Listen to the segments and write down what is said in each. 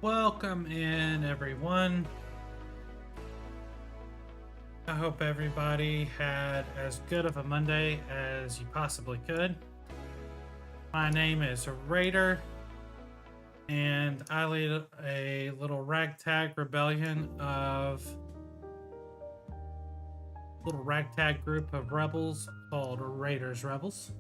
Welcome in, everyone. I hope everybody had as good of a Monday as you possibly could. My name is Raider, and I lead a little ragtag rebellion of little ragtag group of rebels called Raiders Rebels.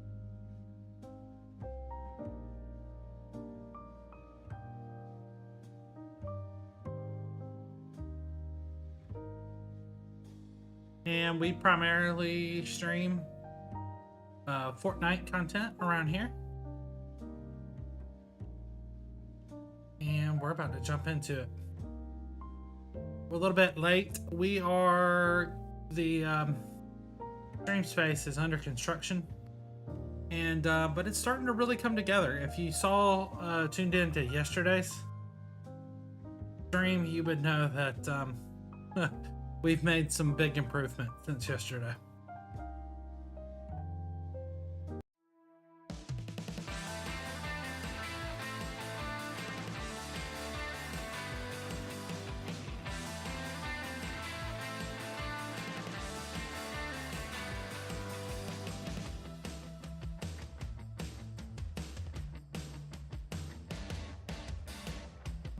And we primarily stream Fortnite content around here. And we're about to jump into it. We're a little bit late. The stream space is under construction. And but it's starting to really come together. If you tuned in to yesterday's stream, you would know that we've made some big improvement since yesterday.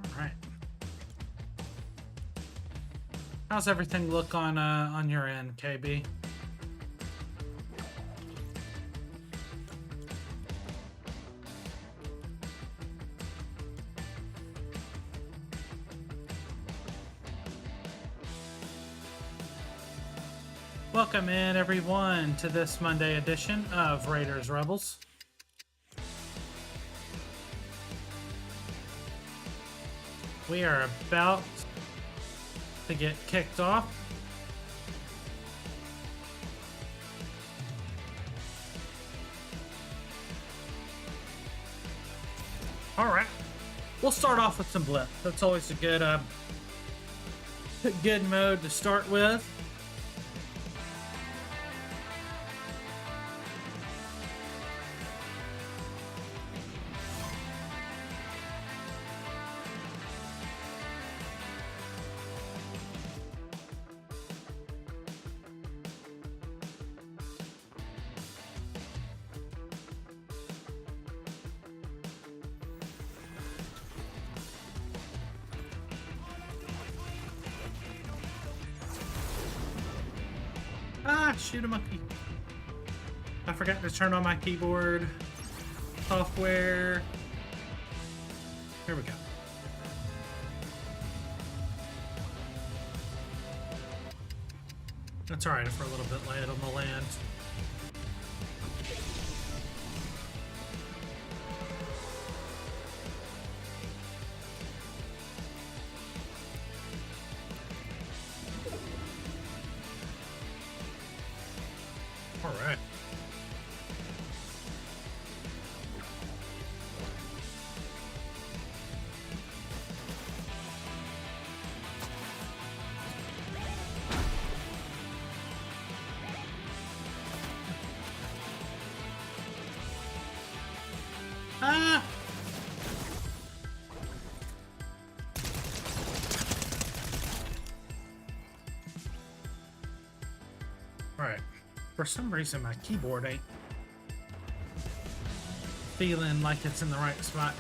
All right. How's everything look on your end, KB? Welcome in, everyone, to this Monday edition of Raiders Rebels. We are about to get kicked off. All right, we'll start off with some blitz. That's always a good mode to start with. Shoot a monkey. I forgot to turn on my keyboard software. Here we go. That's alright if we're a little bit late on the land. Alright. Ah! Alright. For some reason, my keyboard ain't feeling like it's in the right spot.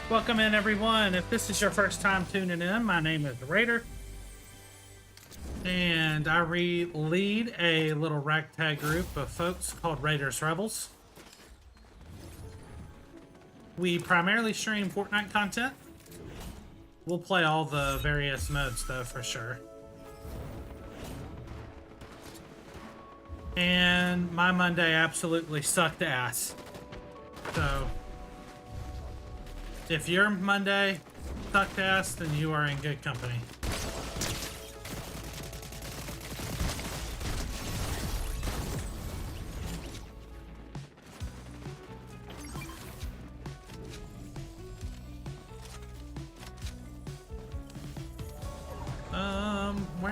Welcome in, everyone. If this is your first time tuning in, my name is Raider. And I lead a little ragtag group of folks called Raiders Rebels. We primarily stream Fortnite content. We'll play all the various modes, though, for sure. And my Monday absolutely sucked ass. So, if your Monday sucked ass, then you are in good company.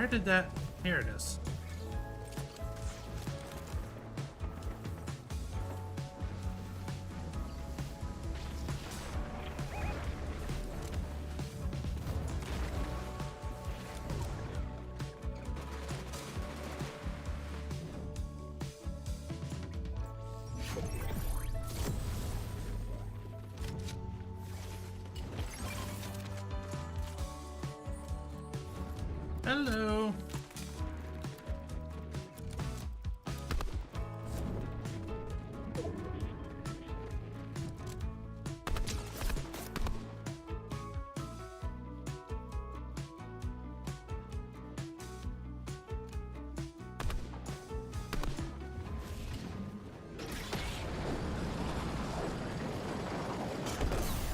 Where did that... Here it is. Hello.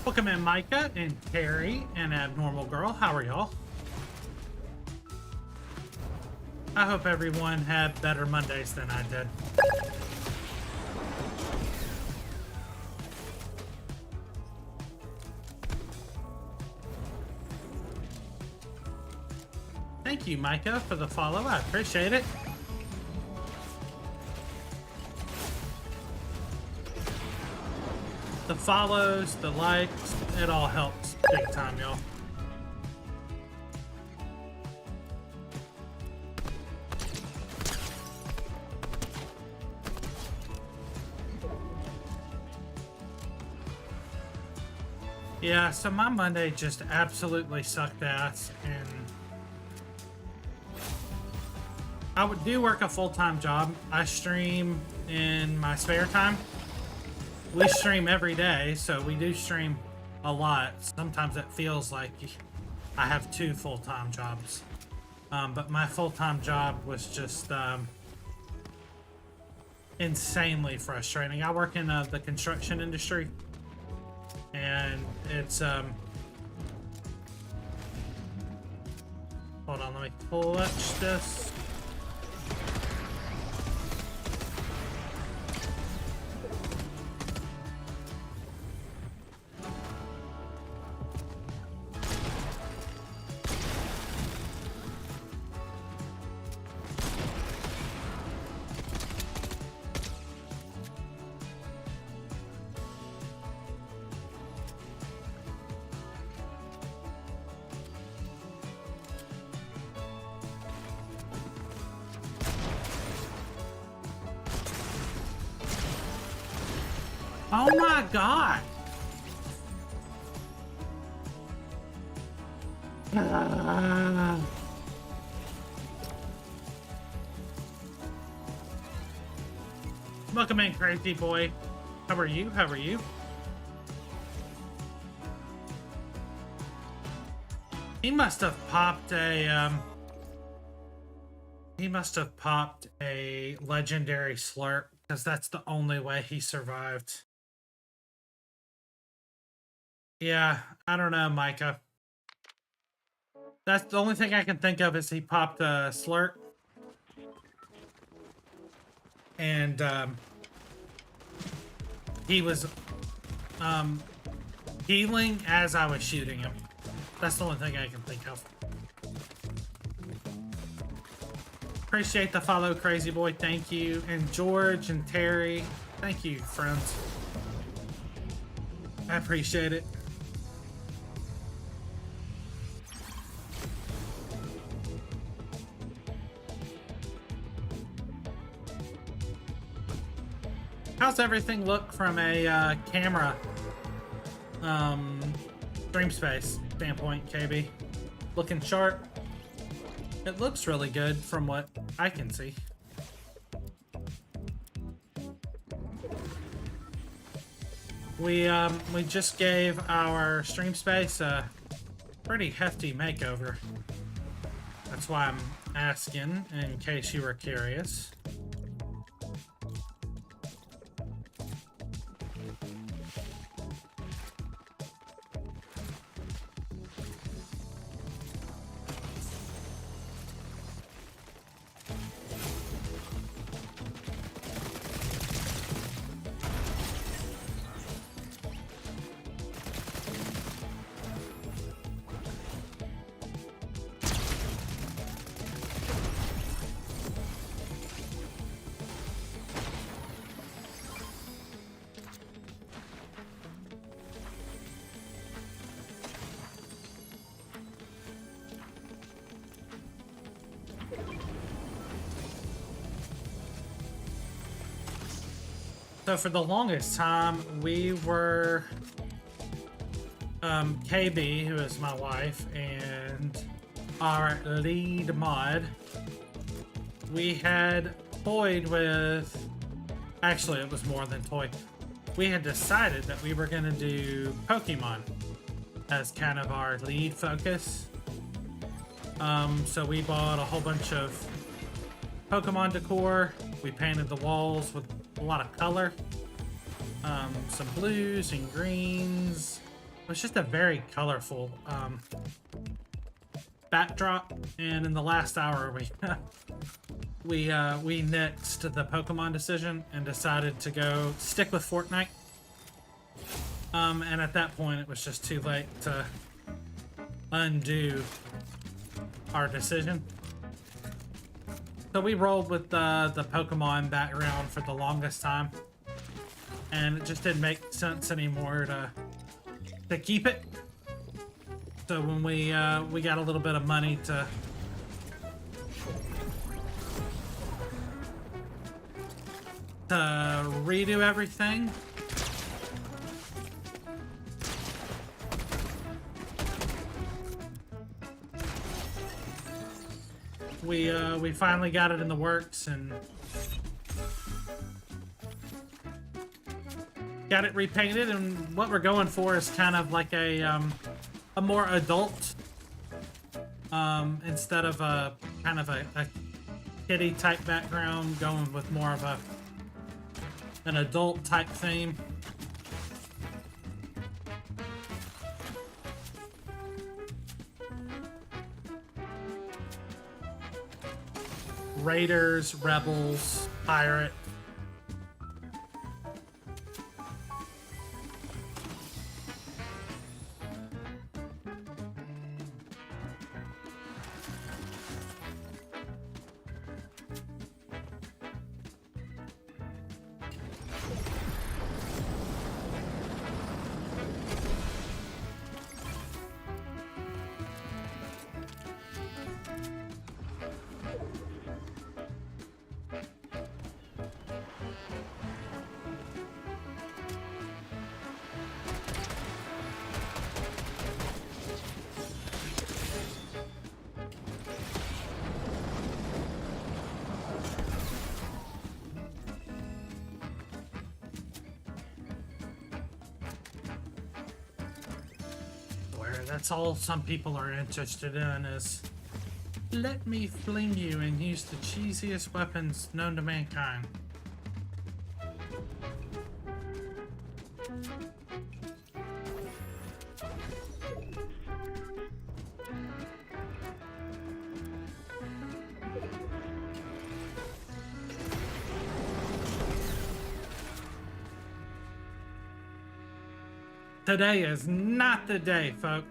Welcome in, Micah and Terry and Abnormal Girl. How are y'all? I hope everyone had better Mondays than I did. Thank you, Micah, for the follow. I appreciate it. The follows, the likes, it all helps big time, y'all. Yeah, so my Monday just absolutely sucked ass, and I do work a full-time job. I stream in my spare time. We stream every day, so we do stream a lot. Sometimes it feels like I have two full-time jobs. But my full-time job was just insanely frustrating. I work in the construction industry, and it's hold on, let me clutch this. Oh my god! Welcome in, crazy boy. How are you? How are you? He must have popped a he must have popped a legendary slurp, because that's the only way he survived. Yeah, I don't know, Micah. That's the only thing I can think of is he popped a slurp. And he was healing as I was shooting him. That's the only thing I can think of. Appreciate the follow, crazy boy. Thank you. And George and Terry, thank you, friends. I appreciate it. How's everything look from a camera stream space standpoint, KB? Looking sharp? It looks really good from what I can see. We just gave our stream space a pretty hefty makeover. That's why I'm asking, in case you were curious. So for the longest time, we were KB, who is my wife, and our lead mod. We had toyed with, actually it was more than toy. We had decided that we were gonna do Pokemon as kind of our lead focus. So we bought a whole bunch of Pokemon decor. We painted the walls with a lot of color, some blues and greens. It was just a very colorful backdrop. And in the last hour, we nixed the Pokemon decision and decided to go stick with Fortnite. And at that point, it was just too late to undo our decision. So we rolled with the Pokemon background for the longest time, and it just didn't make sense anymore to keep it. So when we got a little bit of money to redo everything, we finally got it in the works and got it repainted. And what we're going for is kind of like a more adult, instead of a kind of a kitty type background, going with more of an adult type theme. Raiders, Rebels, Pirate. That's all some people are interested in, is let me fling you and use the cheesiest weapons known to mankind. Today is not the day, folks.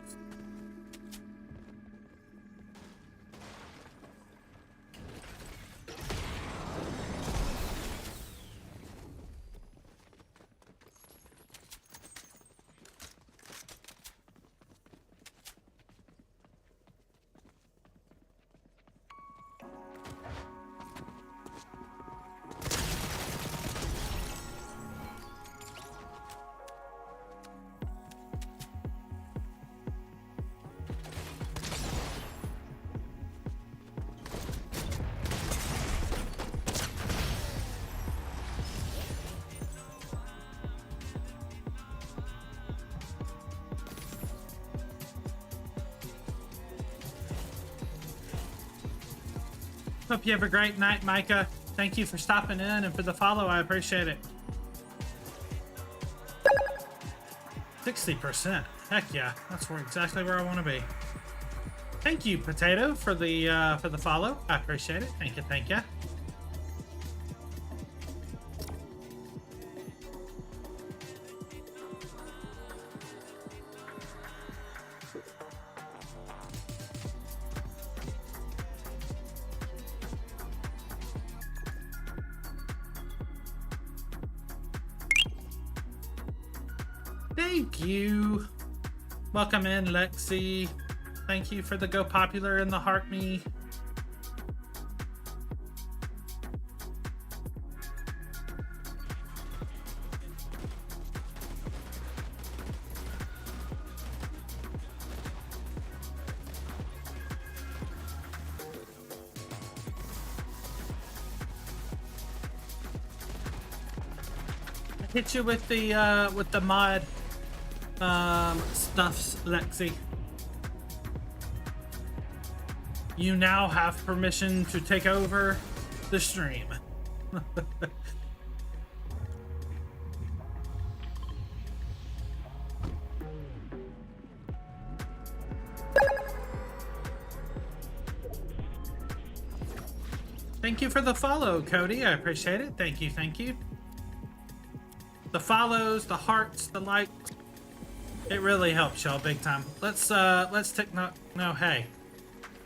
Hope you have a great night, Micah. Thank you for stopping in and for the follow. I appreciate it. 60%. Heck yeah, that's exactly where I want to be. Thank you, Potato, for the follow. I appreciate it. Thank you, thank you. Thank you. Welcome in, Lexi. Thank you for the Go Popular and the Heart Me. hit you with the mod stuffs, Lexi. You now have permission to take over the stream. Thank you for the follow, Cody. I appreciate it. Thank you, thank you. The follows, the hearts, the likes. It really helps y'all big time. Let's take no, hey.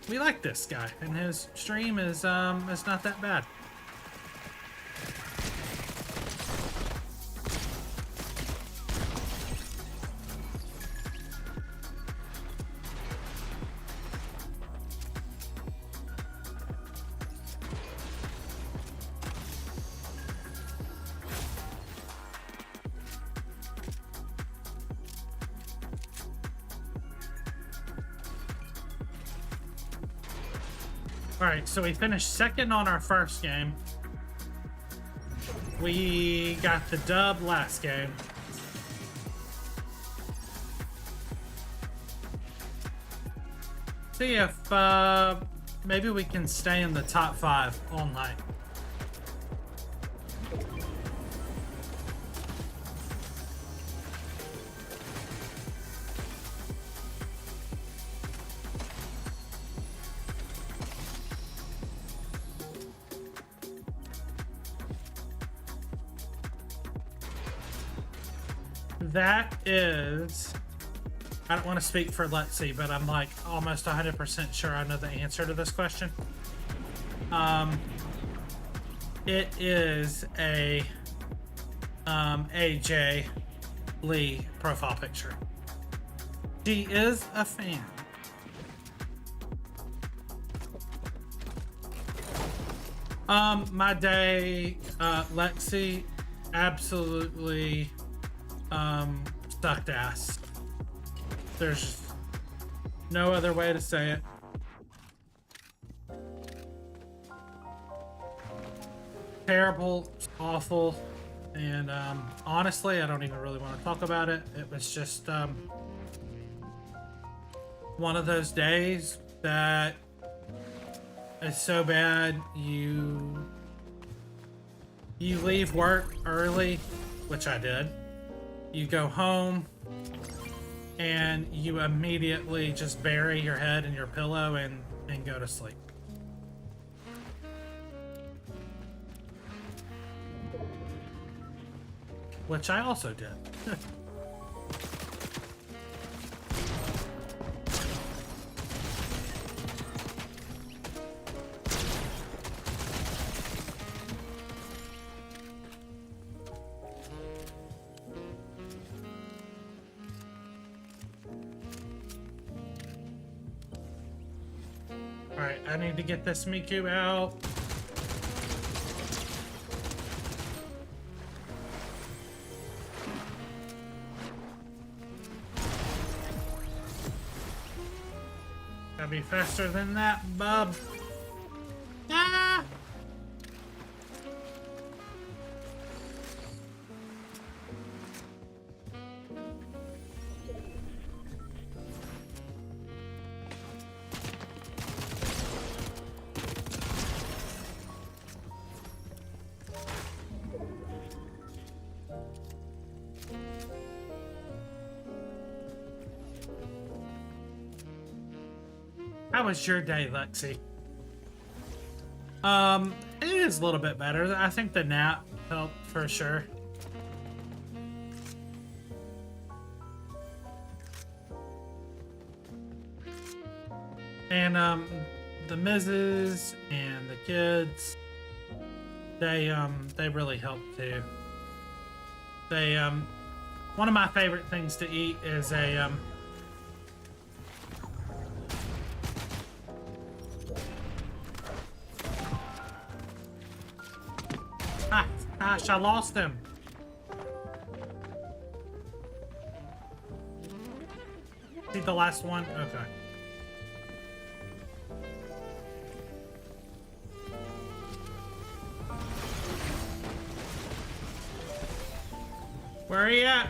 We like this guy, and his stream is not that bad. Alright, so we finished second on our first game. We got the dub last game. See if maybe we can stay in the top 5 all night. That is, I don't want to speak for Lexi, but I'm like almost 100% sure I know the answer to this question. It is a AJ Lee profile picture. She is a fan. My day, Lexi, absolutely sucked ass. There's no other way to say it. Terrible, awful, and honestly, I don't even really want to talk about it. It was just one of those days that is so bad you leave work early, which I did. You go home and you immediately just bury your head in your pillow and go to sleep. Which I also did. Alright, I need to get this Miku out. Gotta be faster than that, bub. Ah! How was your day, Lexi? It is a little bit better. I think the nap helped for sure. And the misses and the kids, they really helped too. They one of my favorite things to eat is a Gosh, I lost him. Is he the last one? Okay. Where are you at?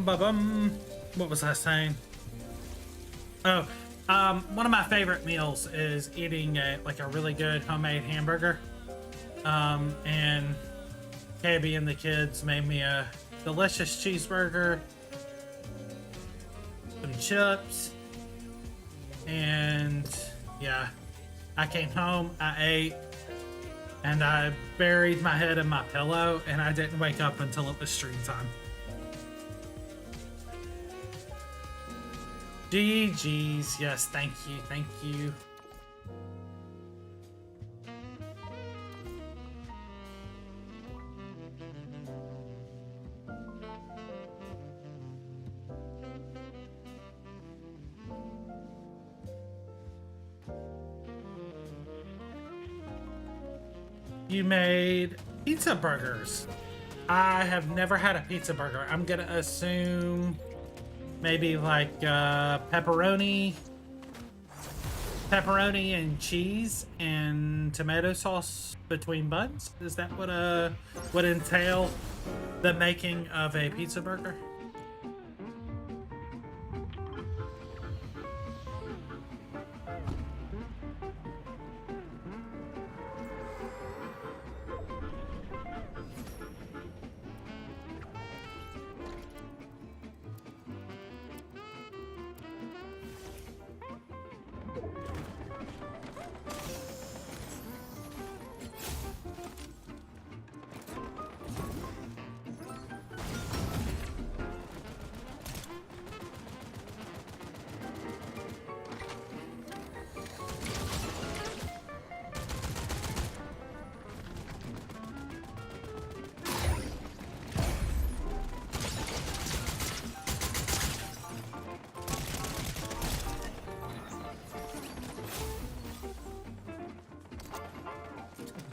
Ba-bum. What was I saying? Oh, one of my favorite meals is eating a really good homemade hamburger. And KB and the kids made me a delicious cheeseburger, some chips, and yeah, I came home, I ate, and I buried my head in my pillow, and I didn't wake up until it was stream time. GG's, yes, thank you, thank you. You made pizza burgers. I have never had a pizza burger. I'm gonna assume maybe like pepperoni and cheese and tomato sauce between buns. Is that what would entail the making of a pizza burger?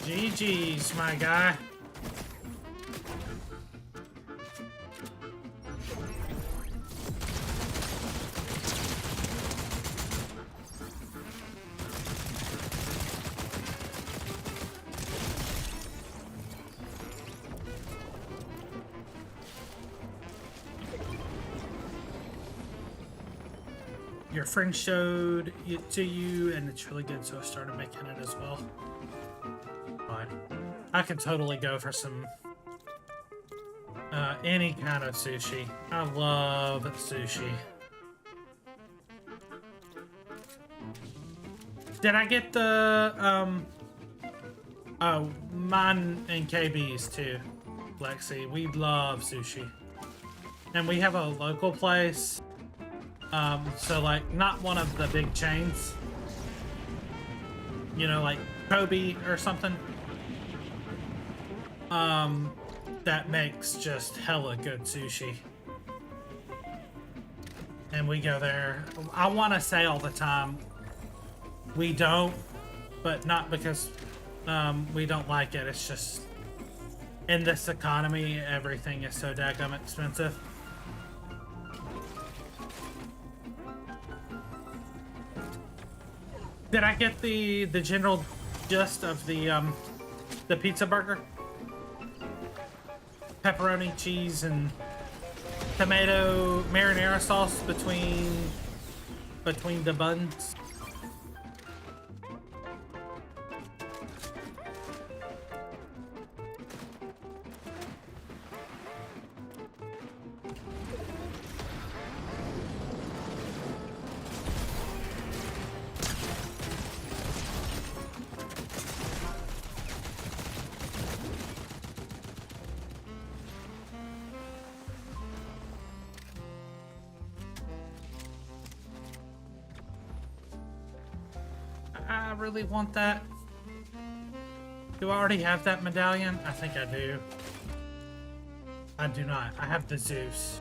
GG's, my guy. Your friend showed it to you, and it's really good, so I started making it as well. Fine. I could totally go for some any kind of sushi. I love sushi. Did I get the oh, mine and KB's too, Lexi? We love sushi, and we have a local place. So like not one of the big chains, you know, like Kobe or something, that makes just hella good sushi. And we go there. I want to say all the time, we don't, but not because we don't like it. It's just in this economy, everything is so daggum expensive. Did I get the general gist of the pizza burger? Pepperoni, cheese, and tomato marinara sauce between the buns. I really want that. Do I already have that medallion? I think I do. I do not. I have the Zeus.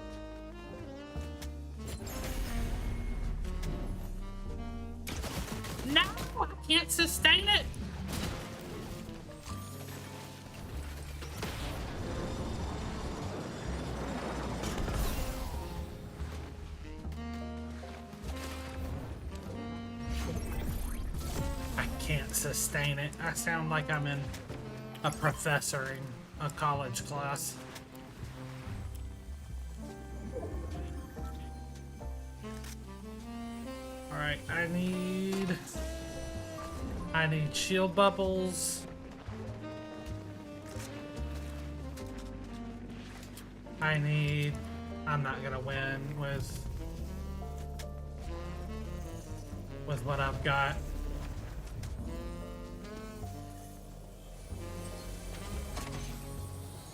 No! I can't sustain it! can't sustain it. I sound like I'm in a professor in a college class. All right, I need shield bubbles. I'm not gonna win with what I've got.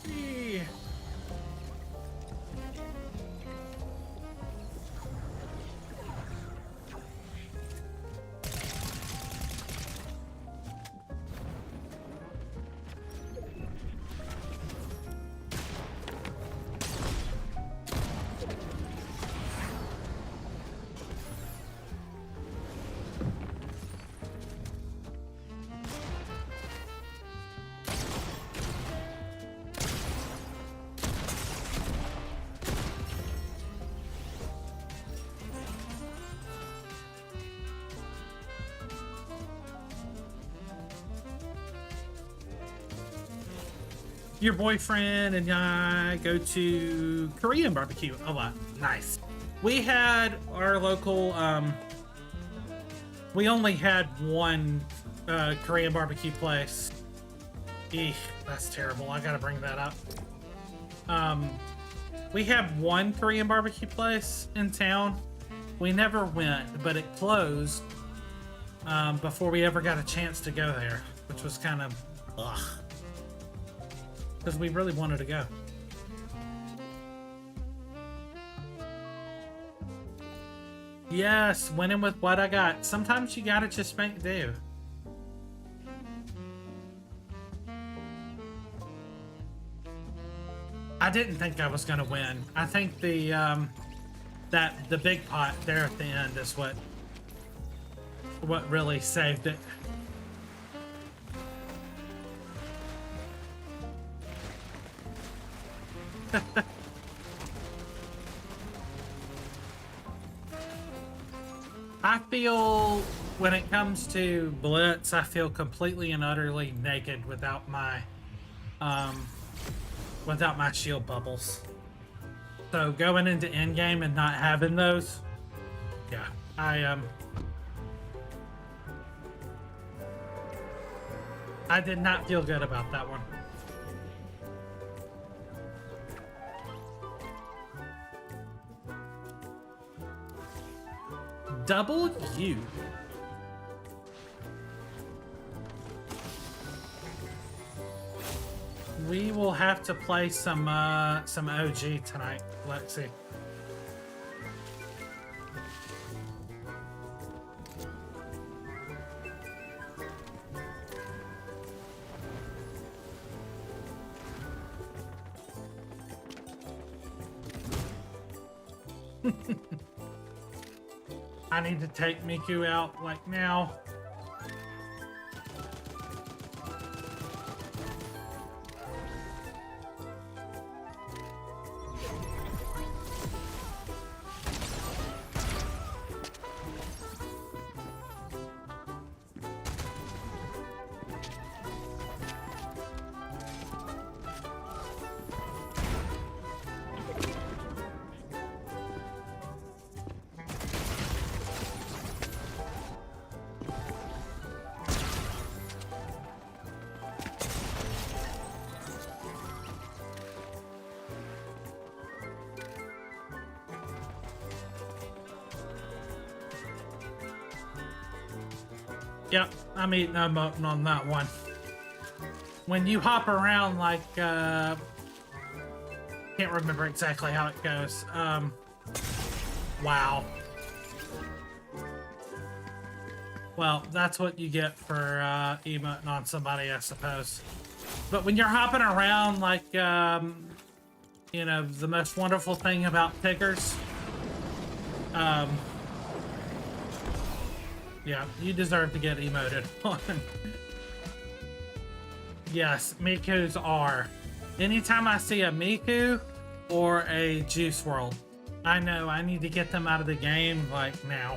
Eee. Your boyfriend and I go to Korean barbecue a lot. Nice. We had our local, we only had one Korean barbecue place. Eek, that's terrible. I gotta bring that up. We have one Korean barbecue place in town. We never went, but it closed before we ever got a chance to go there, which was kind of ugh. Because we really wanted to go. Yes, winning with what I got. Sometimes you gotta just make do. I didn't think I was gonna win. I think the the big pot there at the end is what really saved it. I feel, when it comes to Blitz, I feel completely and utterly naked without my shield bubbles. So going into endgame and not having those, yeah, I did not feel good about that one. Double U. We will have to play some OG tonight. Let's see. I need to take Miku out like now. Yep, I'm eating them up on that one. When you hop around like, can't remember exactly how it goes. Wow. Well, that's what you get for emoting on somebody, I suppose. But when you're hopping around like, you know, the most wonderful thing about pickers, yeah, you deserve to get emoted on. Yes, Miku's are. Anytime I see a Miku or a Juice WRLD, I know I need to get them out of the game, like, now.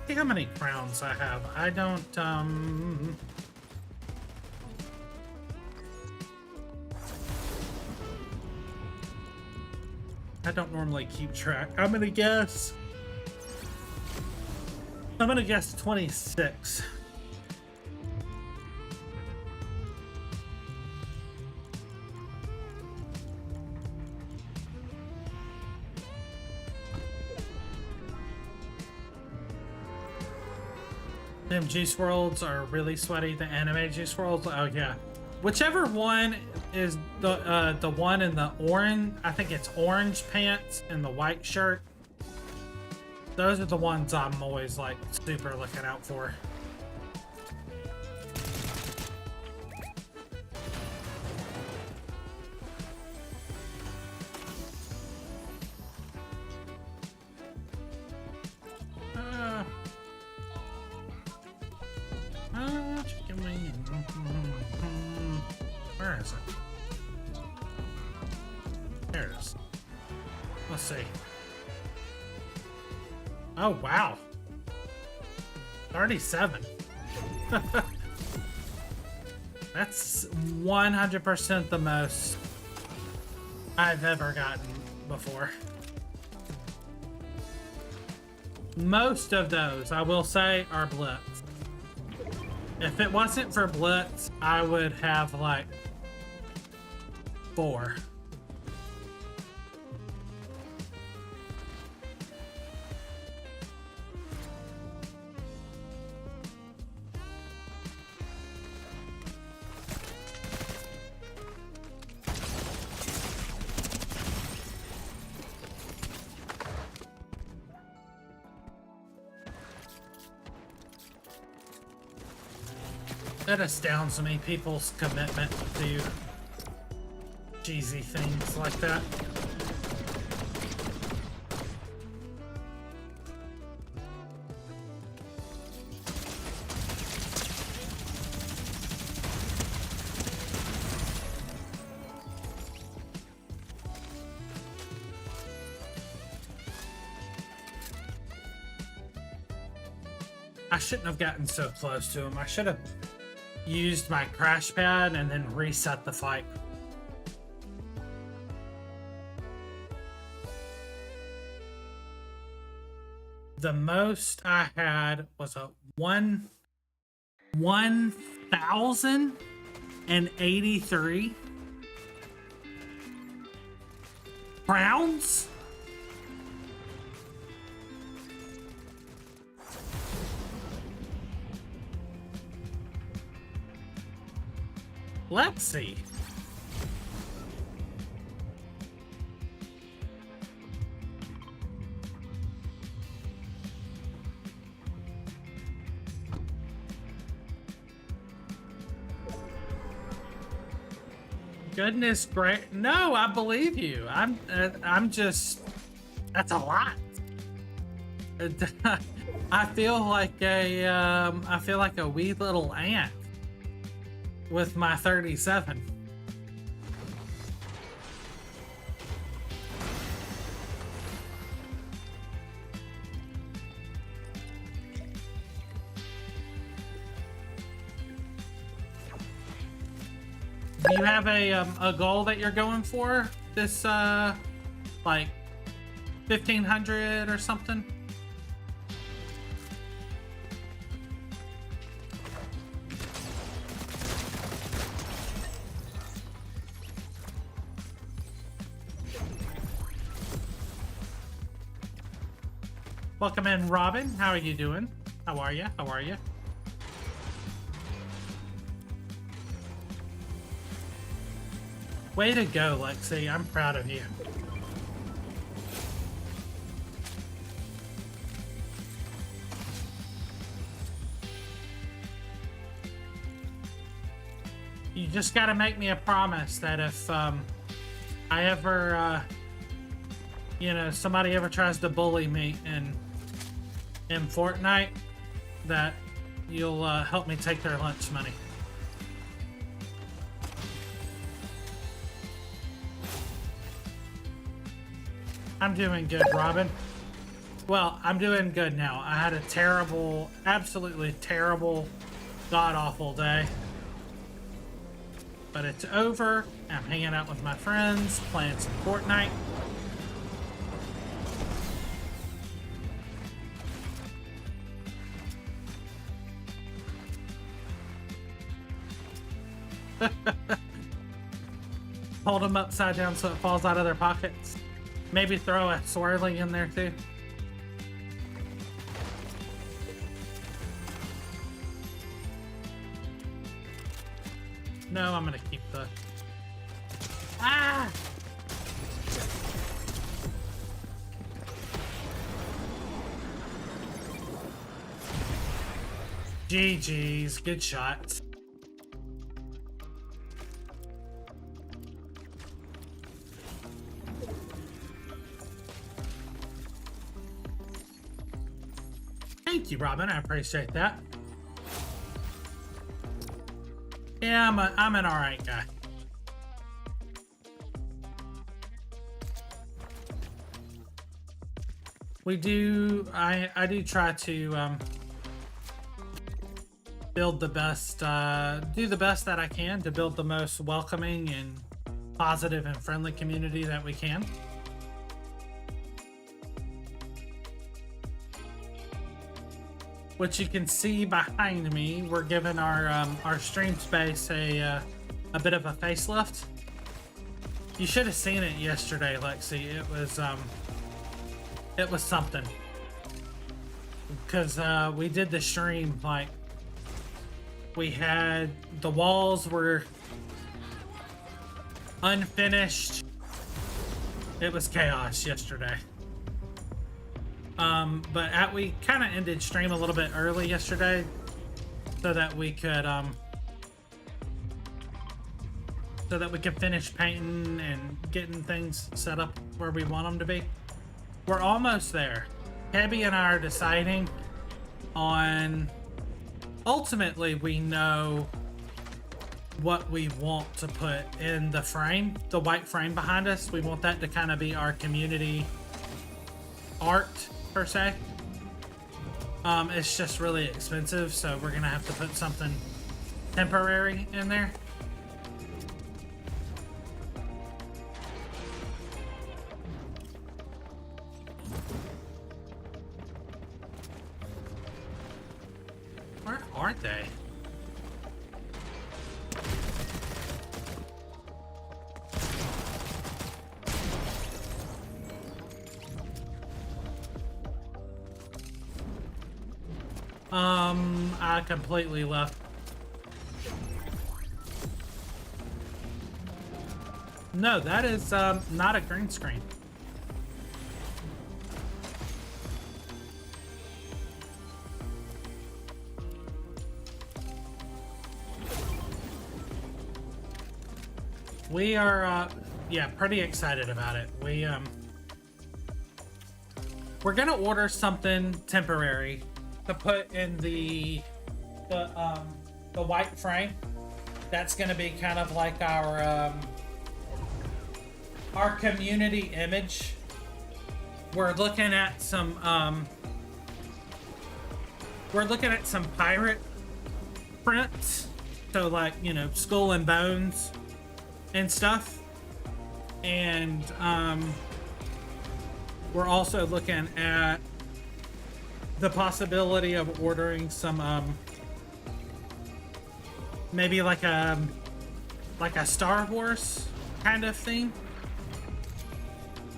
See how many crowns I have. I don't, I don't normally keep track. I'm gonna guess 26. Them Juice Worlds are really sweaty. The anime Juice Worlds, oh yeah. Whichever one is the one in the orange, I think it's orange pants and the white shirt. Those are the ones I'm always like super looking out for. Chicken wing. Where is it? There it is. Let's see. Oh, wow. 37. That's 100% the most I've ever gotten before. Most of those, I will say, are Blitz. If it wasn't for Blitz, I would have like 4. That astounds me, people's commitment to cheesy things like that. I shouldn't have gotten so close to him. I should have used my crash pad and then reset the fight. The most I had was a 1,083 crowns. Let's see. Goodness great. No, I believe you. I'm just, that's a lot. I feel like a wee little ant with my 37. Do you have a goal that you're going for this like 1,500 or something? Welcome in, Robin. How are you doing? How are you? How are you? Way to go, Lexi. I'm proud of you. You just gotta make me a promise that if I ever, you know, somebody ever tries to bully me in Fortnite, that you'll help me take their lunch money. I'm doing good, Robin. Well, I'm doing good now. I had a terrible, absolutely terrible, god-awful day. But it's over. I'm hanging out with my friends, playing some Fortnite. Hold them upside down so it falls out of their pockets. Maybe throw a swirly in there too. No, I'm gonna keep the... Ah! GG's, good shot. Thank you, Robin. I appreciate that. Yeah, I'm an alright guy. I do try to build the best, do the best that I can to build the most welcoming and positive and friendly community that we can. Which you can see behind me, we're giving our stream space a bit of a facelift. You should have seen it yesterday, Lexi. It was something. Because we did the stream, like, we had, the walls were unfinished. It was chaos yesterday. But we kind of ended stream a little bit early yesterday so that we could finish painting and getting things set up where we want them to be. We're almost there. Hebby and I are deciding on, ultimately we know what we want to put in the frame, the white frame behind us. We want that to kind of be our community art per se. It's just really expensive, so we're gonna have to put something temporary in there. Where are they? I completely left. No, that is not a green screen. We are yeah, pretty excited about it. We're gonna order something temporary to put in the white frame. That's gonna be kind of like our community image. We're looking at some pirate prints, so like, you know, Skull and Bones and stuff, and we're also looking at the possibility of ordering some maybe like a Star Wars kind of thing,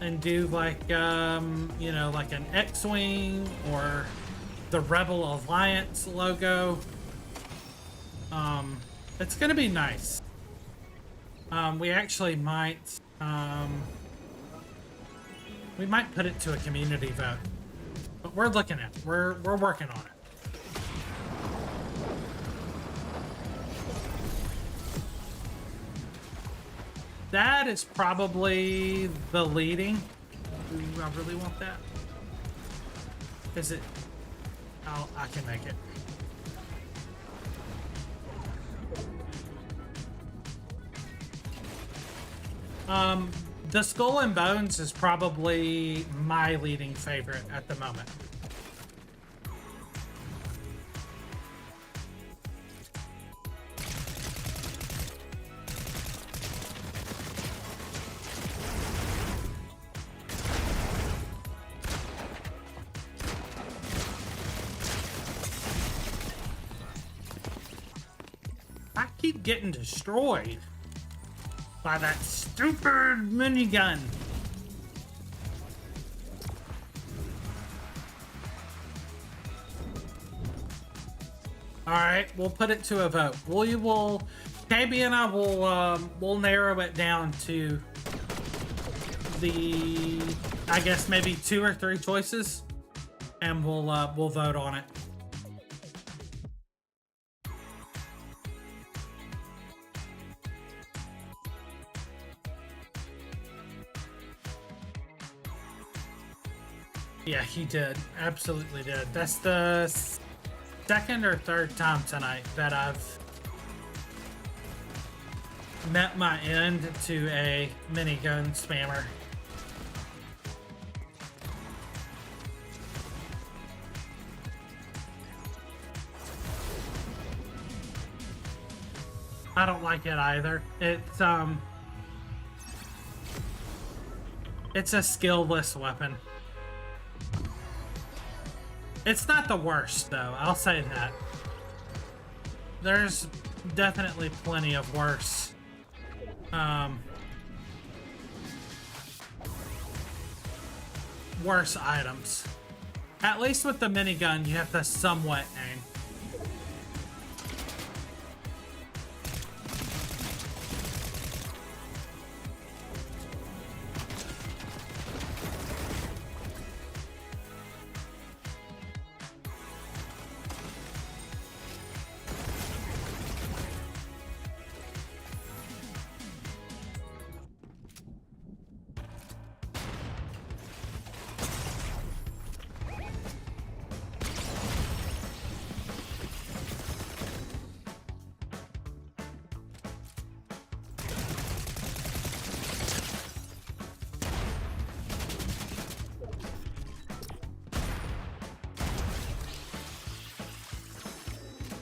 and do like you know, like an X-Wing or the Rebel Alliance logo. It's gonna be nice. We actually might we might put it to a community vote, but we're looking at it. We're working on it. That is probably the leading. Ooh, I really want that. Is it? Oh, I can make it. The Skull and Bones is probably my leading favorite at the moment. I keep getting destroyed by that stupid minigun. All right, we'll put it to a vote. KB and I will narrow it down to the, I guess maybe 2 or 3 choices, and we'll vote on it. Yeah, he did. Absolutely did. That's the second or third time tonight that I've met my end to a minigun spammer. I don't like it either. It's a skillless weapon. It's not the worst, though. I'll say that. There's definitely plenty of worse. Worse items. At least with the minigun, you have to somewhat aim.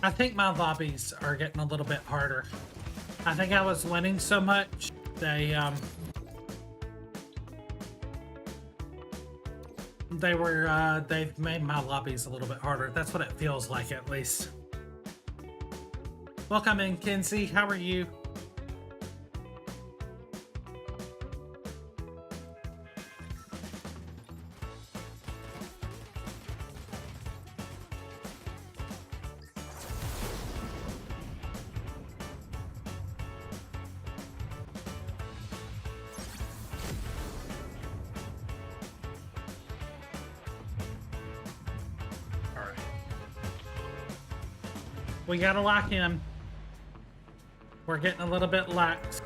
I think my lobbies are getting a little bit harder. I think I was winning so much, they've made my lobbies a little bit harder. That's what it feels like, at least. Welcome in, Kinsey. How are you? We gotta lock in. We're getting a little bit lax.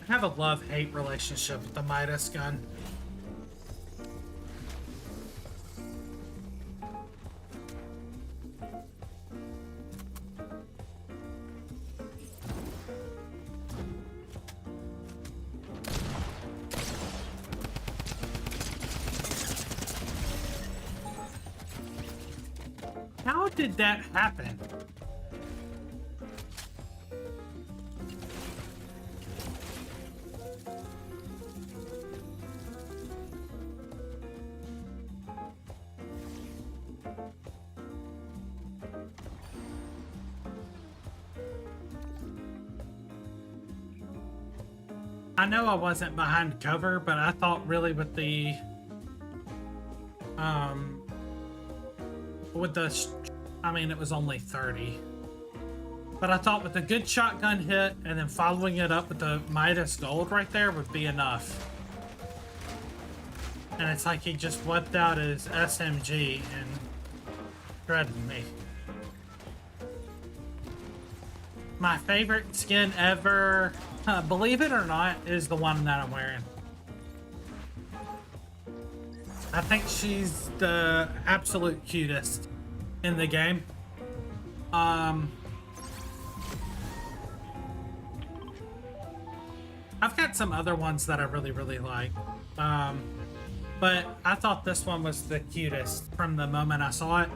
I have a love-hate relationship with the Midas gun. How did that happen? I know I wasn't behind cover, but I thought really with the um with the I mean it was only 30. But I thought with a good shotgun hit and then following it up with the Midas Gold right there would be enough. And it's like he just whipped out his SMG and shredded me. My favorite skin ever, believe it or not, is the one that I'm wearing. I think she's the absolute cutest in the game. I've got some other ones that I really, really like. But I thought this one was the cutest from the moment I saw it.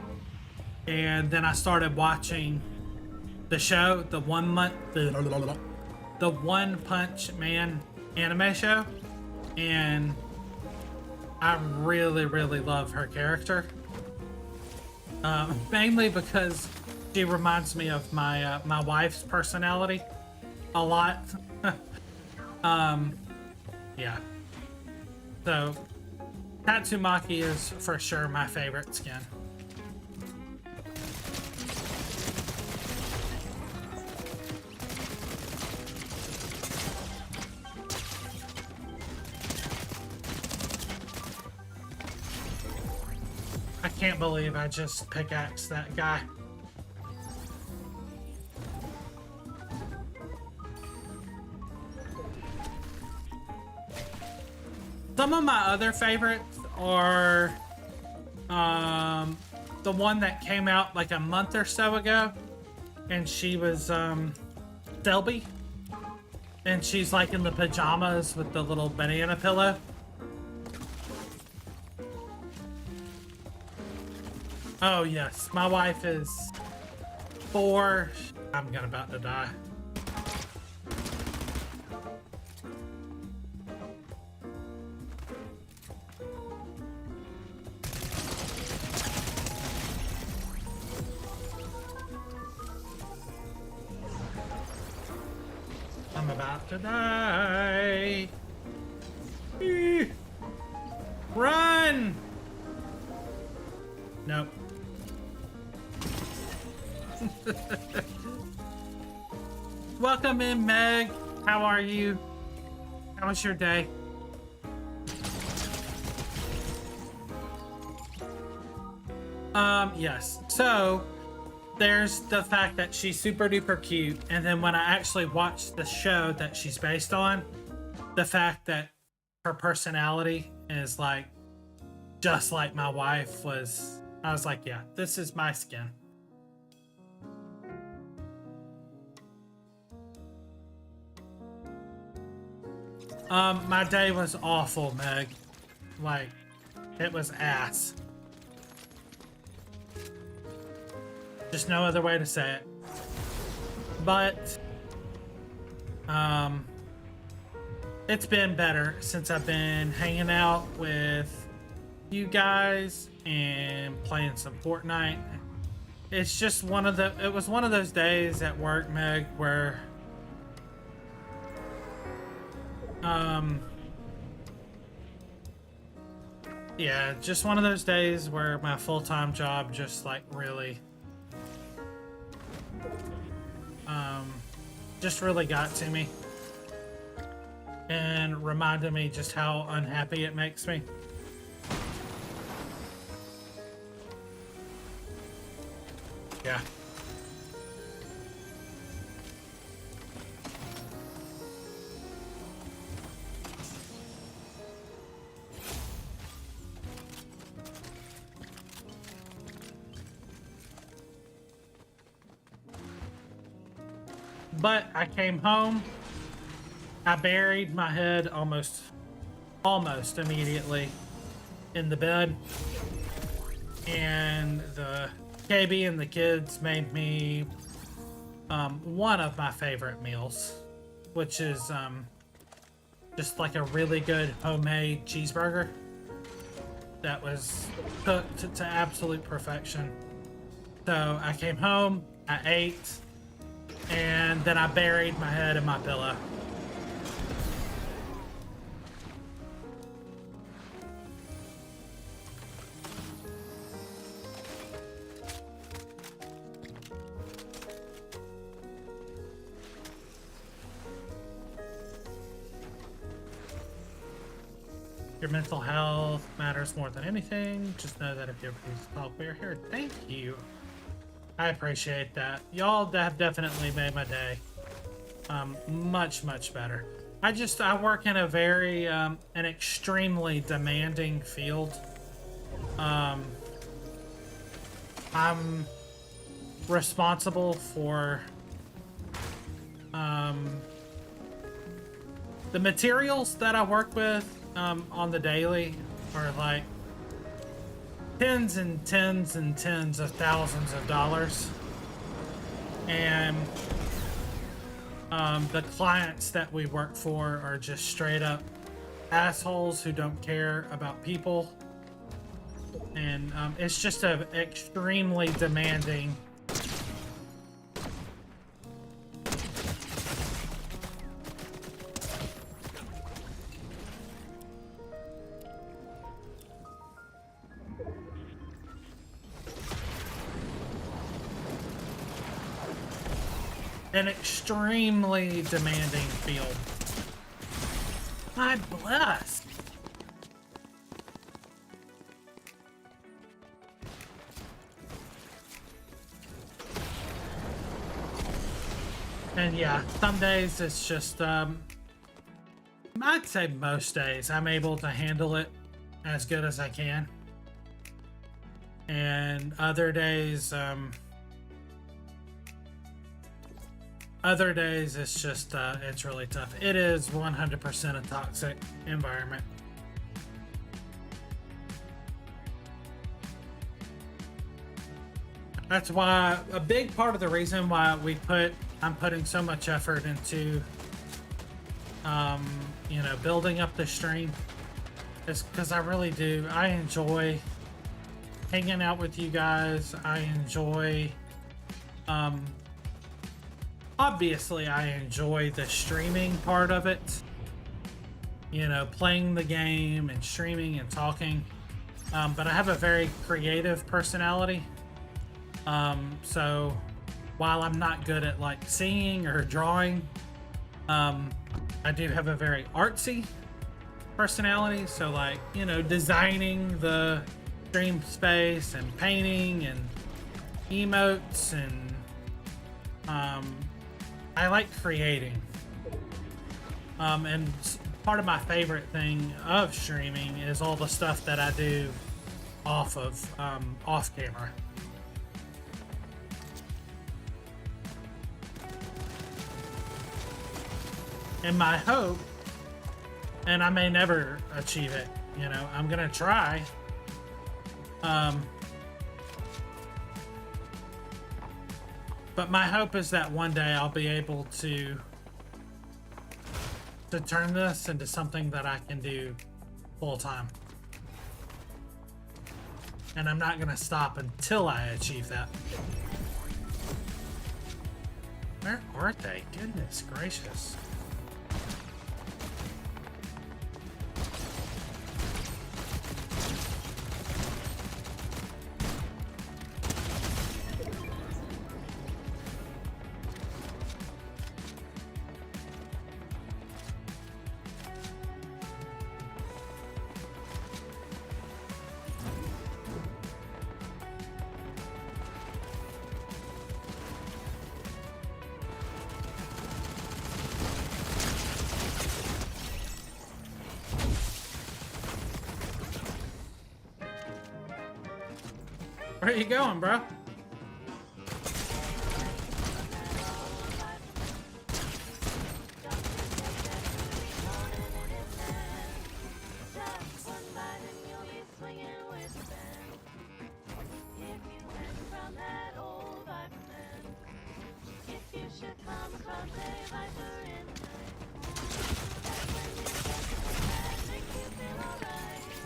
And then I started watching the show, the One Punch Man anime show. And I really, really love her character. Mainly because she reminds me of my my wife's personality a lot. Yeah. So, Tatsumaki is for sure my favorite skin. I can't believe I just pickaxed that guy. Some of my other favorites are the one that came out like a month or so ago, and she was Selby, and she's like in the pajamas with the little banana pillow. Oh yes, my wife is 4. I'm about to die. I'm about to die. Run! Nope. Welcome in, Meg. How are you? How was your day? Yes. So, there's the fact that she's super duper cute, and then when I actually watched the show that she's based on, the fact that her personality is like just like my wife was, I was like, yeah, this is my skin. My day was awful, Meg. Like, it was ass. Just no other way to say it. But, it's been better since I've been hanging out with you guys and playing some Fortnite. It's just it was one of those days at work, Meg, where yeah, just one of those days where my full-time job just like really just really got to me and reminded me just how unhappy it makes me. Yeah. But I came home, I buried my head almost immediately in the bed, and the KB and the kids made me one of my favorite meals, which is just like a really good homemade cheeseburger that was cooked to absolute perfection. So I came home, I ate, and then I buried my head in my pillow. Your mental health matters more than anything. Just know that if you're pleased to talk, we're here. Thank you. I appreciate that. Y'all have definitely made my day much, much better. I work in a very, an extremely demanding field. I'm responsible for, the materials that I work with on the daily are like tens and tens and tens of thousands of dollars. And the clients that we work for are just straight up assholes who don't care about people. And it's just an extremely demanding field. My bless. And yeah, some days it's just, I'd say most days I'm able to handle it as good as I can. And other days it's just, it's really tough. It is 100% a toxic environment. That's why, a big part of the reason why I'm putting so much effort into, you know, building up the stream is because I really do. I enjoy hanging out with you guys. I enjoy, obviously, I enjoy the streaming part of it. You know, playing the game and streaming and talking. But I have a very creative personality. So while I'm not good at like singing or drawing, I do have a very artsy personality. So like, you know, designing the stream space and painting and emotes and, I like creating. And part of my favorite thing of streaming is all the stuff that I do off camera. And my hope, and I may never achieve it, you know, I'm gonna try. But my hope is that one day I'll be able to turn this into something that I can do full time. And I'm not gonna stop until I achieve that. Where are they? Goodness gracious. Where are you going, bro?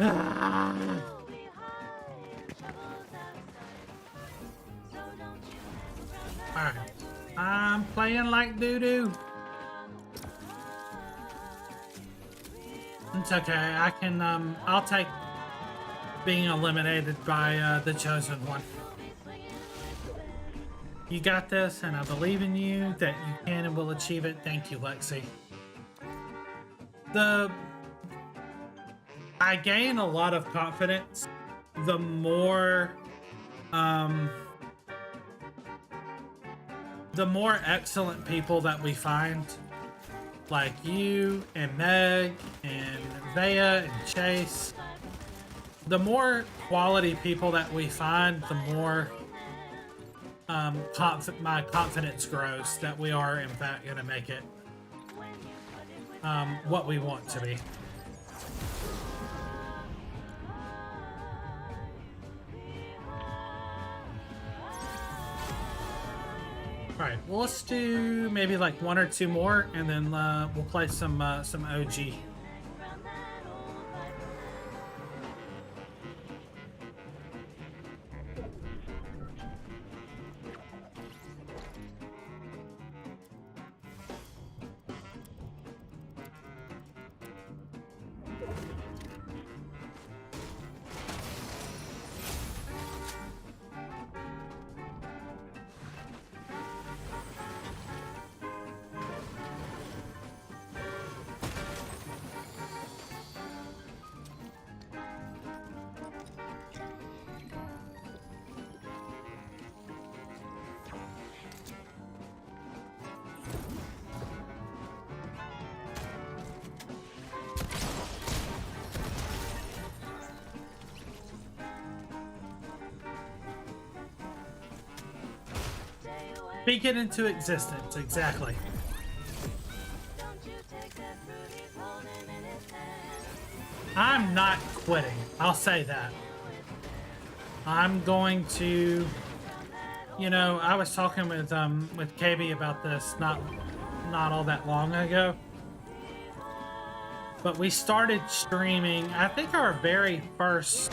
Ah. Alright. I'm playing like doo-doo. It's okay. I can, I'll take being eliminated by, the chosen one. You got this, and I believe in you that you can and will achieve it. Thank you, Lexi. I gain a lot of confidence the more excellent people that we find, like you and Meg and Vea and Chase. The more quality people that we find, the more my confidence grows that we are in fact going to make it what we want to be. Alright, well, let's do maybe like one or two more, and then we'll play some OG. Speak it into existence, exactly. I'm not quitting. I'll say that. I'm going to, you know, I was talking with KB about this not all that long ago. But we started streaming, I think our very first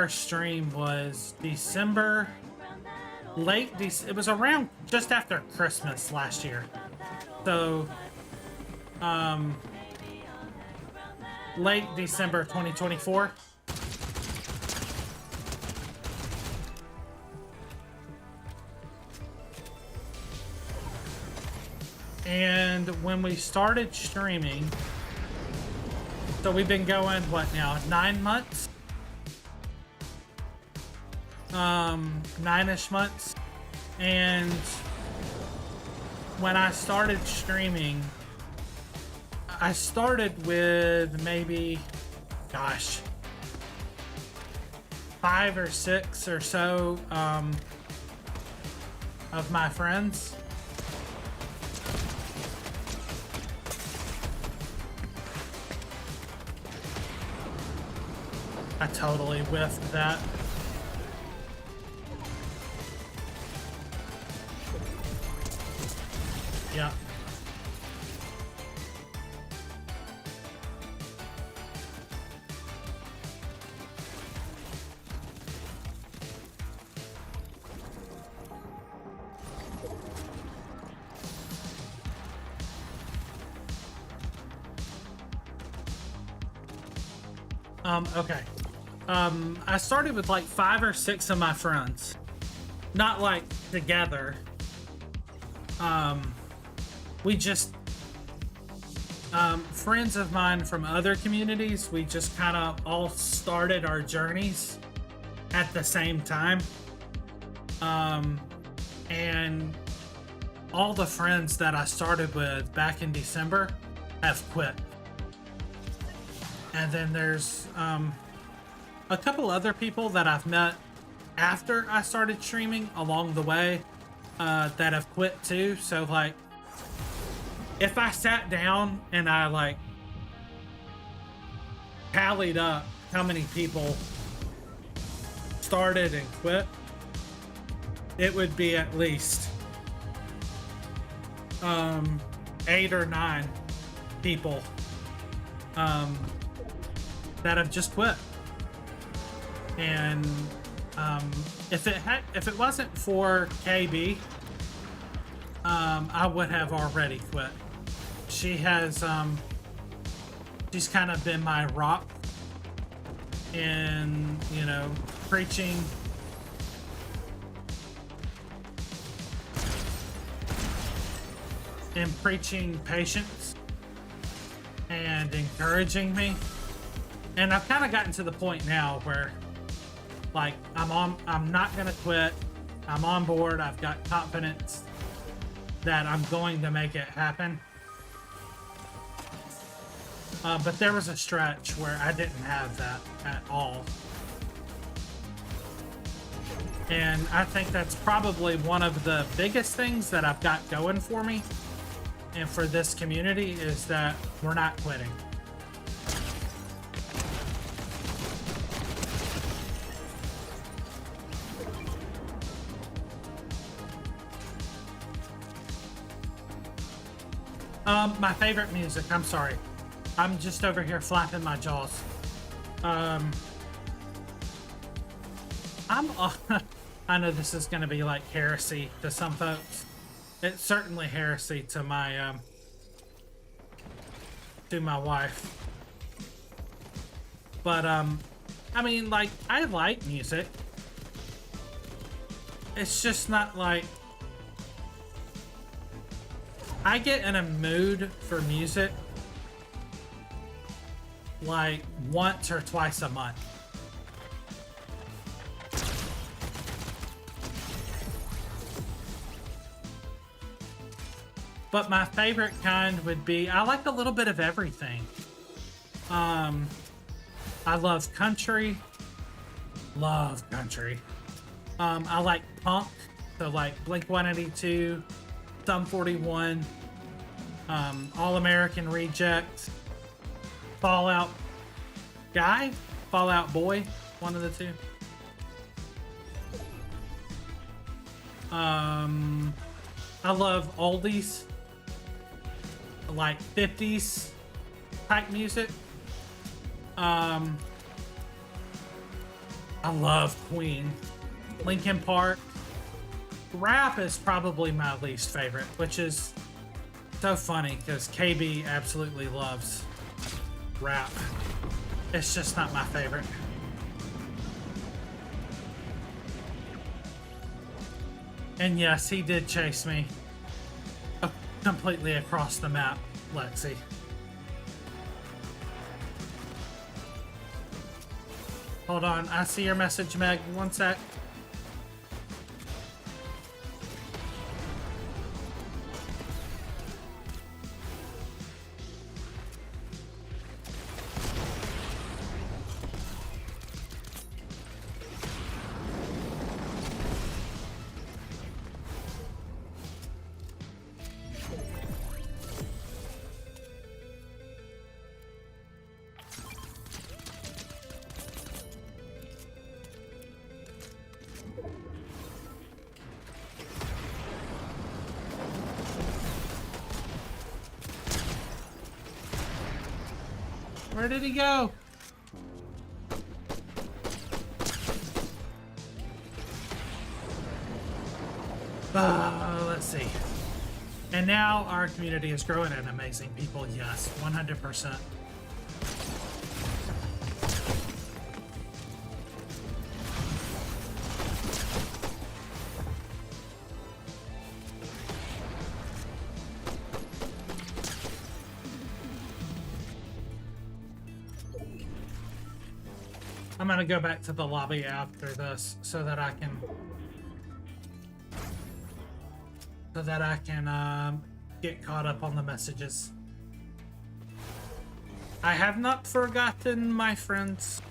stream was December. It was around just after Christmas last year. So, late December 2024. And when we started streaming, so we've been going, what now, 9 months? 9-ish months. And when I started streaming, I started with maybe, gosh, 5 or 6 or so of my friends. I totally whiffed that. Yeah. Okay. I started with like 5 or 6 of my friends. Not like together. We just, friends of mine from other communities, we just kind of all started our journeys at the same time. And all the friends that I started with back in December have quit. And then there's a couple other people that I've met after I started streaming along the way that have quit too. So like, if I sat down and I like tallied up how many people started and quit, it would be at least 8 or 9 people that have just quit. And if it wasn't for KB, I would have already quit. She has she's kind of been my rock in, you know, preaching patience and encouraging me. And I've kind of gotten to the point now where, like, I'm not gonna quit. I'm on board. I've got confidence that I'm going to make it happen. But there was a stretch where I didn't have that at all. And I think that's probably one of the biggest things that I've got going for me and for this community is that we're not quitting. My favorite music, I'm sorry. I'm just over here flapping my jaws. I know this is going to be like heresy to some folks. It's certainly heresy to my wife. But I mean, like, I like music. It's just not like I get in a mood for music like once or twice a month. But my favorite kind would be, I like a little bit of everything. I love country. Love country. I like punk, so like Blink-182, Sum 41, All American Reject, Fall Out Guy, Fall Out Boy, one of the two. I love oldies, like 50s type music. I love Queen, Linkin Park. Rap is probably my least favorite, which is so funny because KB absolutely loves rap. It's just not my favorite. And yes, he did chase me completely across the map, Lexi. Hold on, I see your message, Meg. One sec. Where did he go? Let's see. And now our community is growing and amazing people. Yes, 100%. I'm gonna go back to the lobby after this so that I can get caught up on the messages. I have not forgotten, my friends.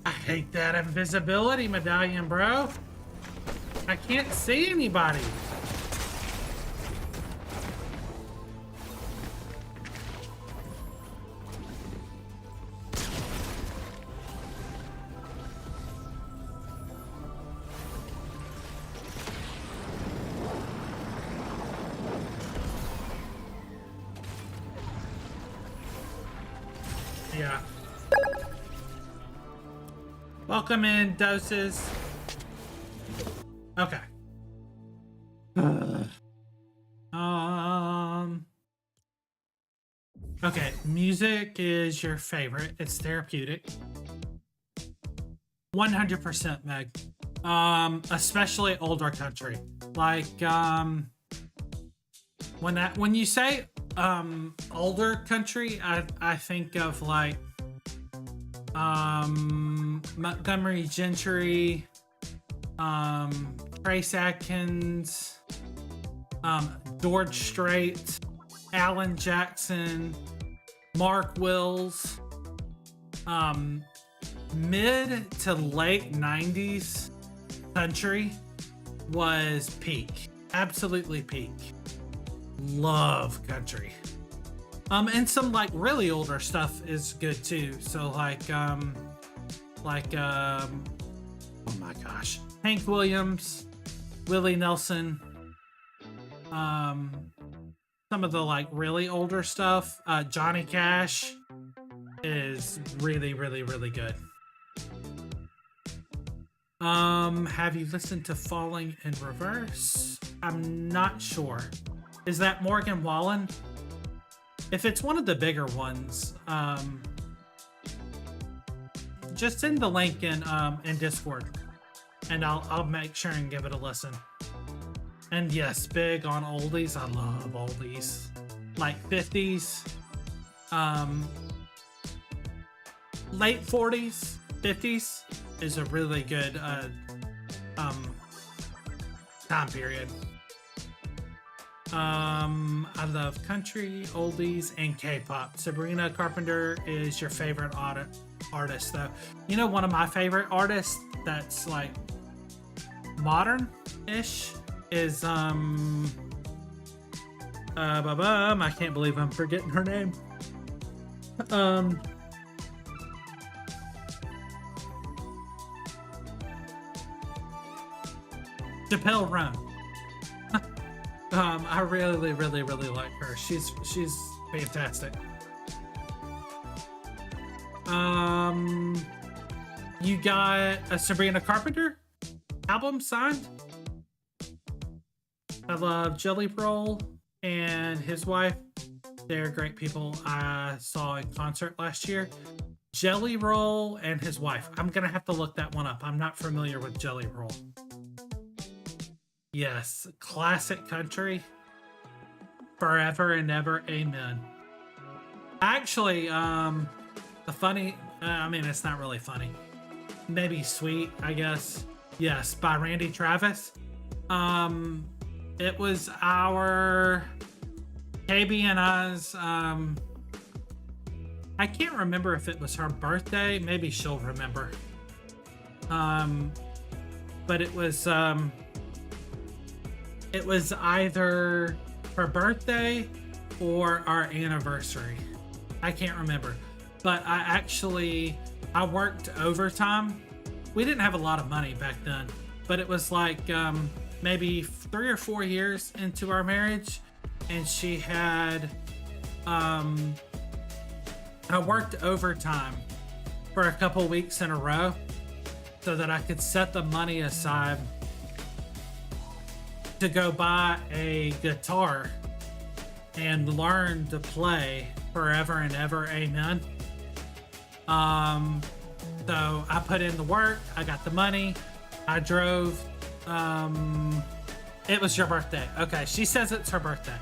I hate that invisibility medallion, bro. I can't see anybody. Yeah. Welcome in, doses. Okay. Okay, music is your favorite. It's therapeutic. 100% Meg. Especially older country. Like, when you say older country, I think of like Montgomery Gentry, Trace Atkins, George Strait, Alan Jackson, Mark Wills, mid to late 90s country was peak. Absolutely peak. Love country. And some like really older stuff is good too. So like oh my gosh, Hank Williams, Willie Nelson, some of the like really older stuff. Johnny Cash is really, really, really good. Have you listened to Falling in Reverse? I'm not sure. Is that Morgan Wallen? If it's one of the bigger ones, just send the link in Discord, and I'll make sure and give it a listen. And yes, big on oldies. I love oldies, like 50s, late 40s, 50s is a really good time period. I love country, oldies, and K-pop. Sabrina Carpenter is your favorite artist, though. You know, one of my favorite artists that's like modern-ish is I can't believe I'm forgetting her name. Chappelle Roan. I really, really, really like her. She's fantastic. You got a Sabrina Carpenter album signed. I love Jelly Roll and his wife. They're great people. I saw in concert last year. Jelly Roll and his wife. I'm gonna have to look that one up. I'm not familiar with Jelly Roll. Yes, classic country. Forever and ever, amen. Actually, the funny, I mean, it's not really funny. Maybe sweet, I guess. Yes, by Randy Travis. It was our KB and I's, I can't remember if it was her birthday. Maybe she'll remember. But it was either her birthday or our anniversary. I can't remember. But I worked overtime. We didn't have a lot of money back then, but it was like maybe 3 or 4 years into our marriage, and she had I worked overtime for a couple weeks in a row so that I could set the money aside to go buy a guitar and learn to play Forever and Ever, Amen. So I put in the work, I got the money, I drove, it was your birthday. Okay, she says it's her birthday.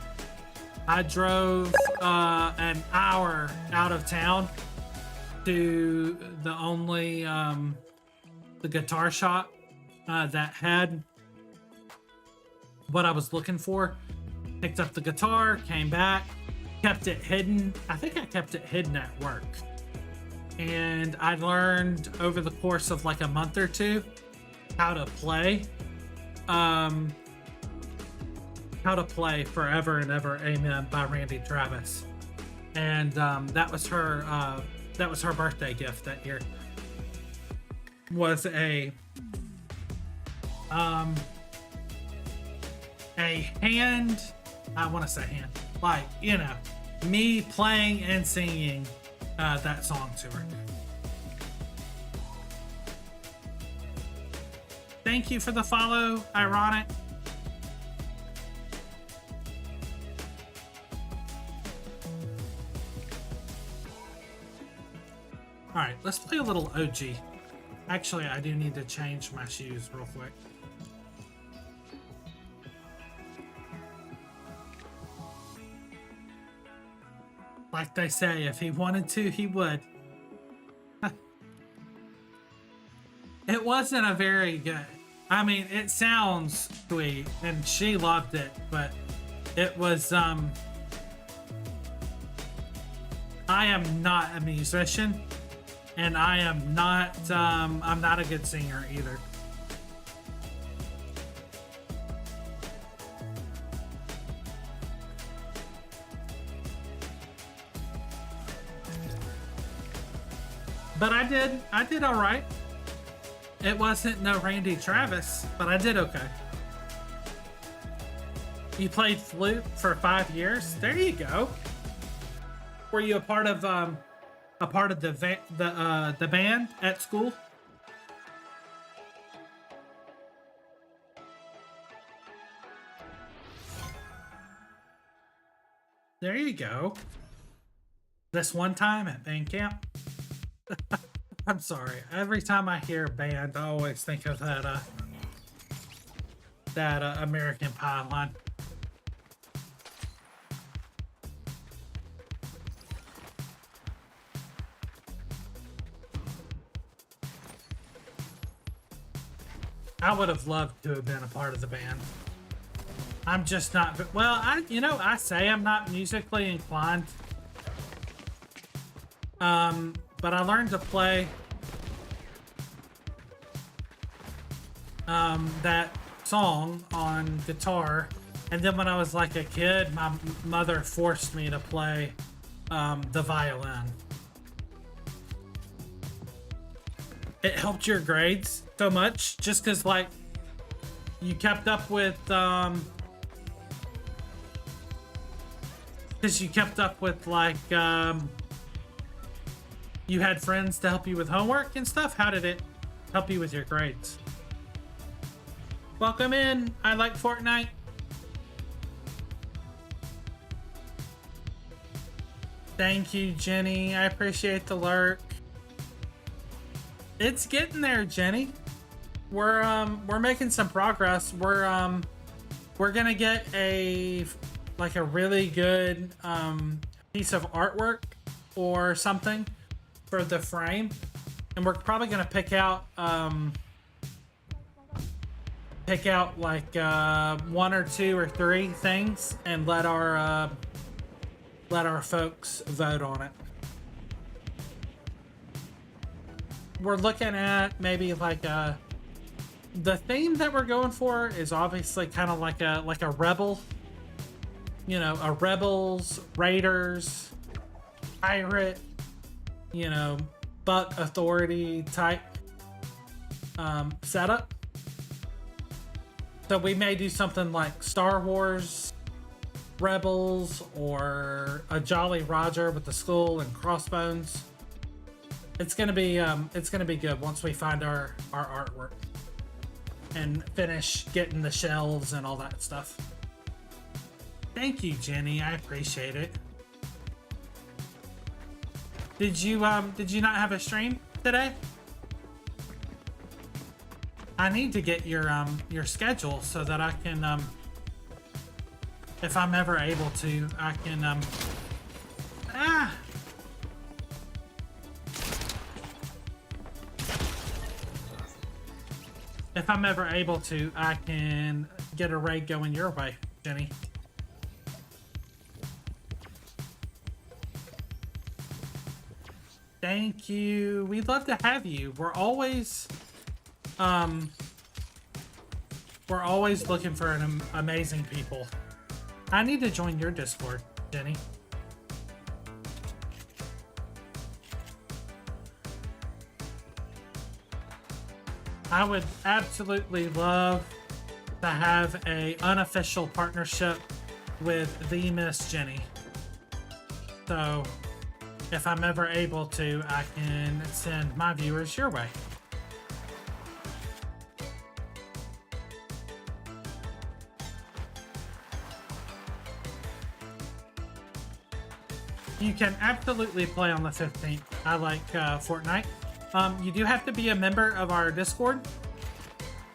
I drove an hour out of town to the only the guitar shop that had what I was looking for. Picked up the guitar, came back, kept it hidden. I think I kept it hidden at work. And I learned over the course of like a month or two how to play Forever and Ever, Amen by Randy Travis. And that was her birthday gift that year. Was a hand, I want to say hand, like, you know, me playing and singing that song to her. Thank you for the follow, Ironic. Alright, let's play a little OG. Actually, I do need to change my shoes real quick. Like they say, if he wanted to, he would. It wasn't a very good... I mean, it sounds sweet, and she loved it, but it was, I am not a musician, and I am not, I'm not a good singer either. But I did all right. It wasn't no Randy Travis, but I did okay. You played flute for 5 years? There you go. Were you a part of the band at school? There you go. This one time at band camp. I'm sorry. Every time I hear band, I always think of that American Pie line. I would have loved to have been a part of the band. I'm just not. Well, I say I'm not musically inclined. But I learned to play that song on guitar, and then when I was like a kid, my mother forced me to play the violin. It helped your grades so much, just because like you kept up with you had friends to help you with homework and stuff. How did it help you with your grades? Welcome in. I like Fortnite. Thank you, Jenny. I appreciate the lurk. It's getting there, Jenny. We're making some progress. We're gonna get a really good piece of artwork or something for the frame, and we're probably gonna pick out like 1 or 2 or 3 things and let our folks vote on it. We're looking at maybe like the theme that we're going for is obviously kind of like a rebel, a rebels, raiders, pirate, buck authority type setup. So we may do something like Star Wars Rebels or a Jolly Roger with the skull and crossbones. It's gonna be good once we find our artwork and finish getting the shelves and all that stuff. Thank you, Jenny. I appreciate it. Did you not have a stream today? I need to get your schedule so that I can if I'm ever able to, I can if I'm ever able to, I can get a raid going your way, Jenny. Thank you. We'd love to have you. We're always looking for amazing people. I need to join your Discord, Jenny. I would absolutely love to have a unofficial partnership with the Miss Jenny. So if I'm ever able to, I can send my viewers your way. You can absolutely play on the 15th. I like Fortnite. You do have to be a member of our Discord.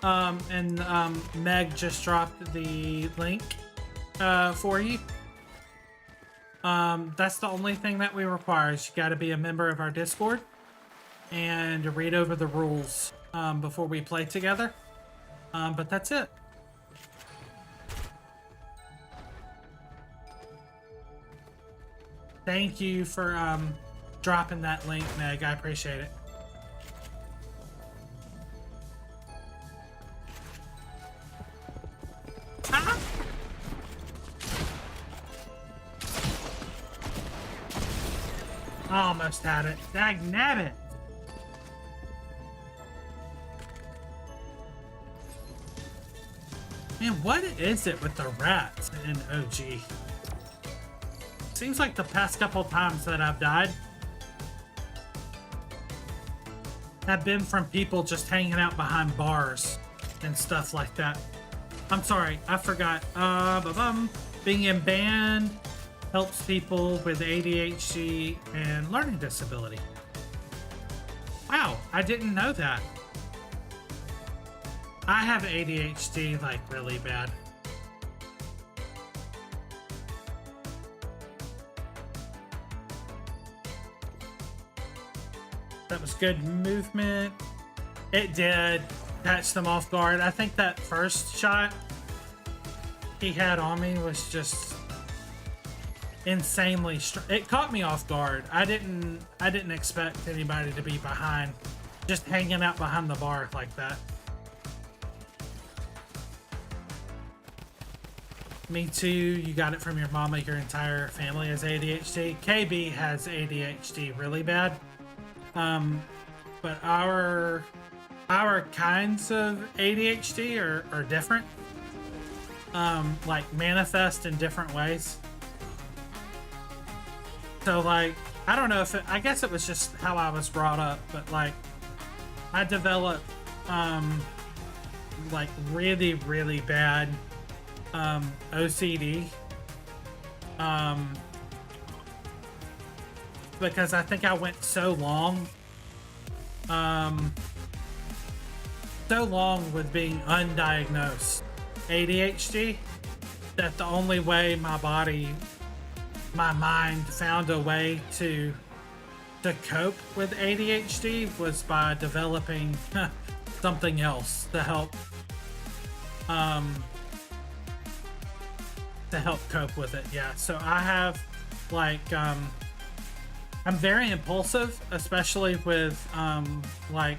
And Meg just dropped the link for you. That's the only thing that we require is you got to be a member of our Discord and read over the rules before we play together. But that's it. Thank you for dropping that link, Meg. I appreciate it. Ah! Almost had it. Dagnabbit! Man, what is it with the rats in OG? Seems like the past couple times that I've died have been from people just hanging out behind bars and stuff like that. I'm sorry, I forgot. Being in band helps people with ADHD and learning disability. Wow, I didn't know that. I have ADHD like really bad. That was good movement. It did catch them off guard. I think that first shot he had on me was just insanely it caught me off guard. I didn't expect anybody to be behind, just hanging out behind the bar like that. Me too. You got it from your mama. Your entire family has ADHD. KB has ADHD really bad. But our kinds of ADHD are different. Like manifest in different ways. So like, I don't know if I guess it was just how I was brought up, but like I developed like really, really bad OCD. Because I think I went so long with being undiagnosed ADHD that the only way my mind found a way to cope with ADHD was by developing something else to help cope with it. Yeah, so I have like I'm very impulsive, especially with like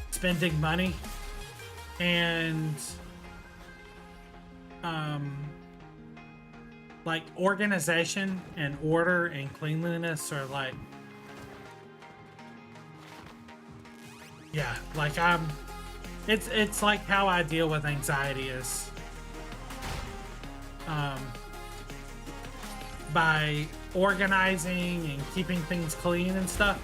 spending money, and like organization and order and cleanliness are like, yeah, like it's like how I deal with anxiety is by organizing and keeping things clean and stuff.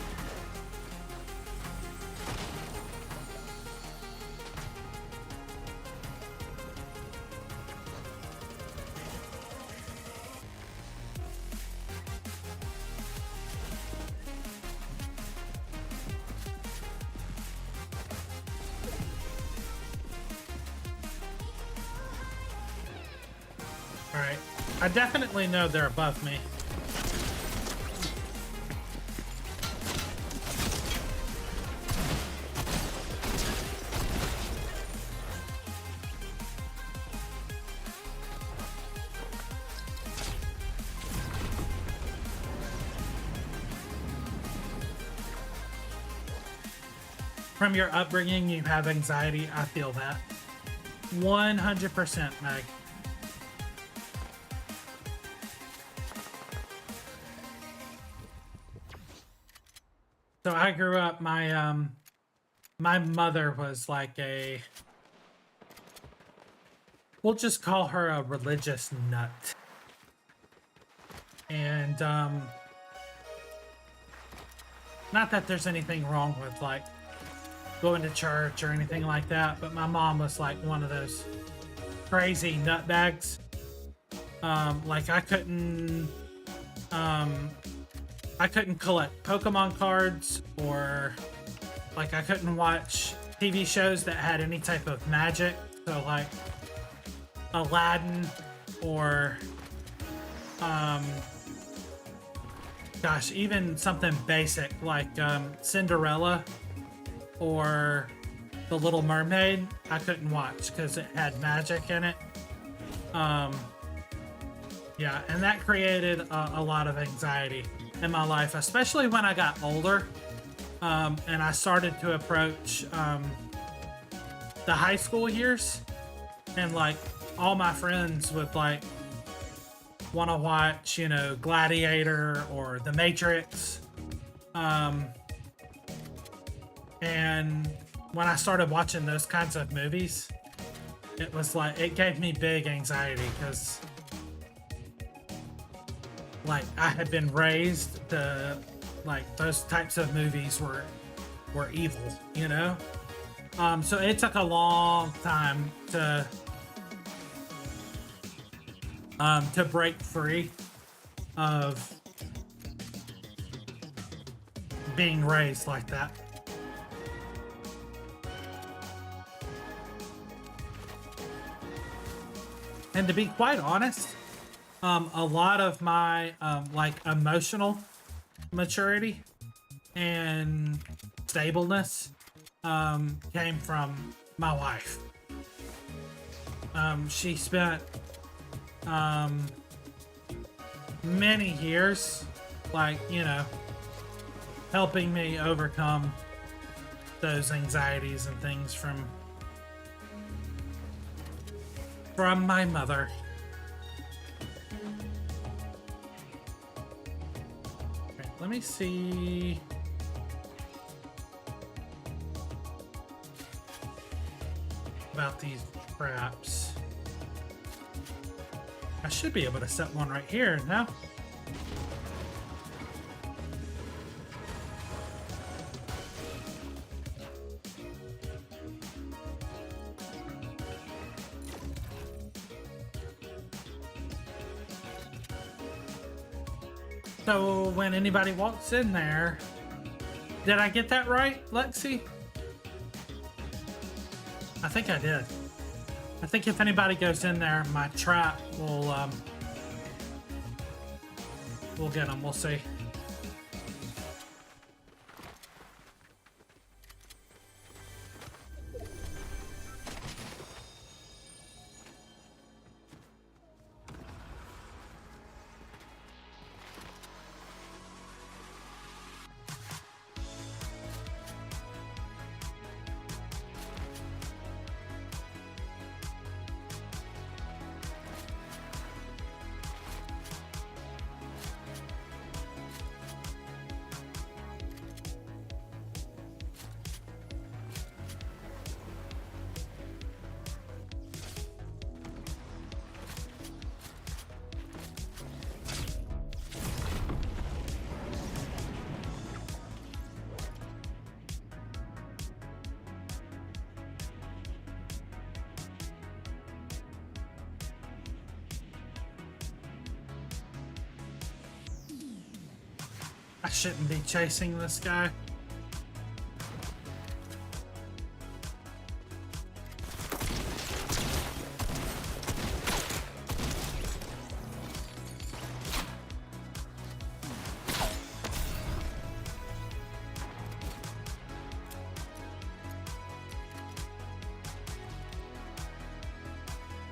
All right, I definitely know they're above me. From your upbringing, you have anxiety. I feel that. 100%, Meg. So I grew up, my mother was like we'll just call her a religious nut. And Not that there's anything wrong with like going to church or anything like that, but my mom was like one of those crazy nutbags. Like I couldn't collect Pokemon cards, or like I couldn't watch TV shows that had any type of magic. So like Aladdin, or gosh, even something basic like Cinderella or The Little Mermaid, I couldn't watch because it had magic in it. Yeah, and that created a lot of anxiety in my life, especially when I got older, and I started to approach the high school years, and like all my friends would like want to watch, you know, Gladiator or The Matrix. And when I started watching those kinds of movies, it was like, it gave me big anxiety because like I had been raised to like those types of movies were evil, you know? So it took a long time to break free of being raised like that. And to be quite honest, a lot of my like emotional maturity and stableness came from my wife. She spent many years, like, you know, helping me overcome those anxieties and things from my mother. Okay, let me see. About these traps. I should be able to set one right here now. So when anybody walks in there, did I get that right, Lexi? I think I did. I think if anybody goes in there, my trap will we'll get them. We'll see. I shouldn't be chasing this guy.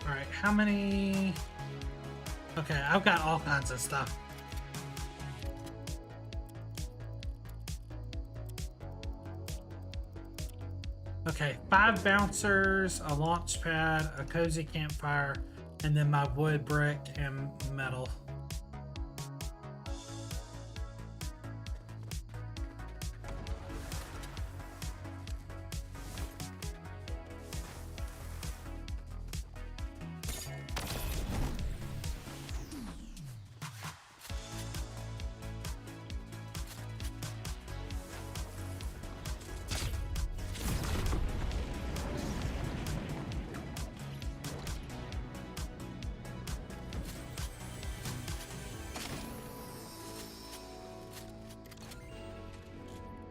All right, how many? Okay, I've got all kinds of stuff. Okay, 5 bouncers, a launch pad, a cozy campfire, and then my wood, brick, and metal.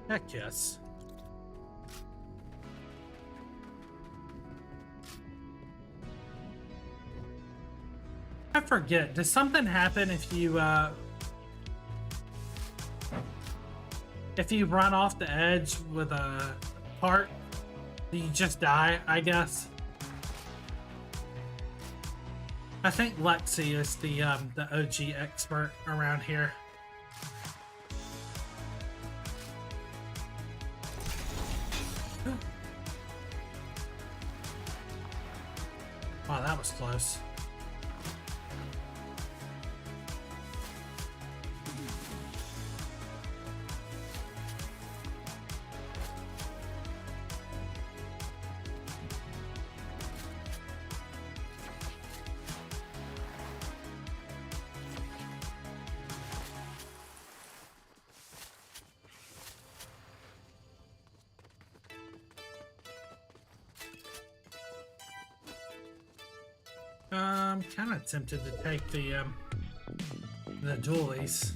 Heck yes. I forget. Does something happen if you run off the edge with a part? Do you just die, I guess? I think Lexi is the OG expert around here. Wow, that was close. I'm kind of tempted to take the dualies.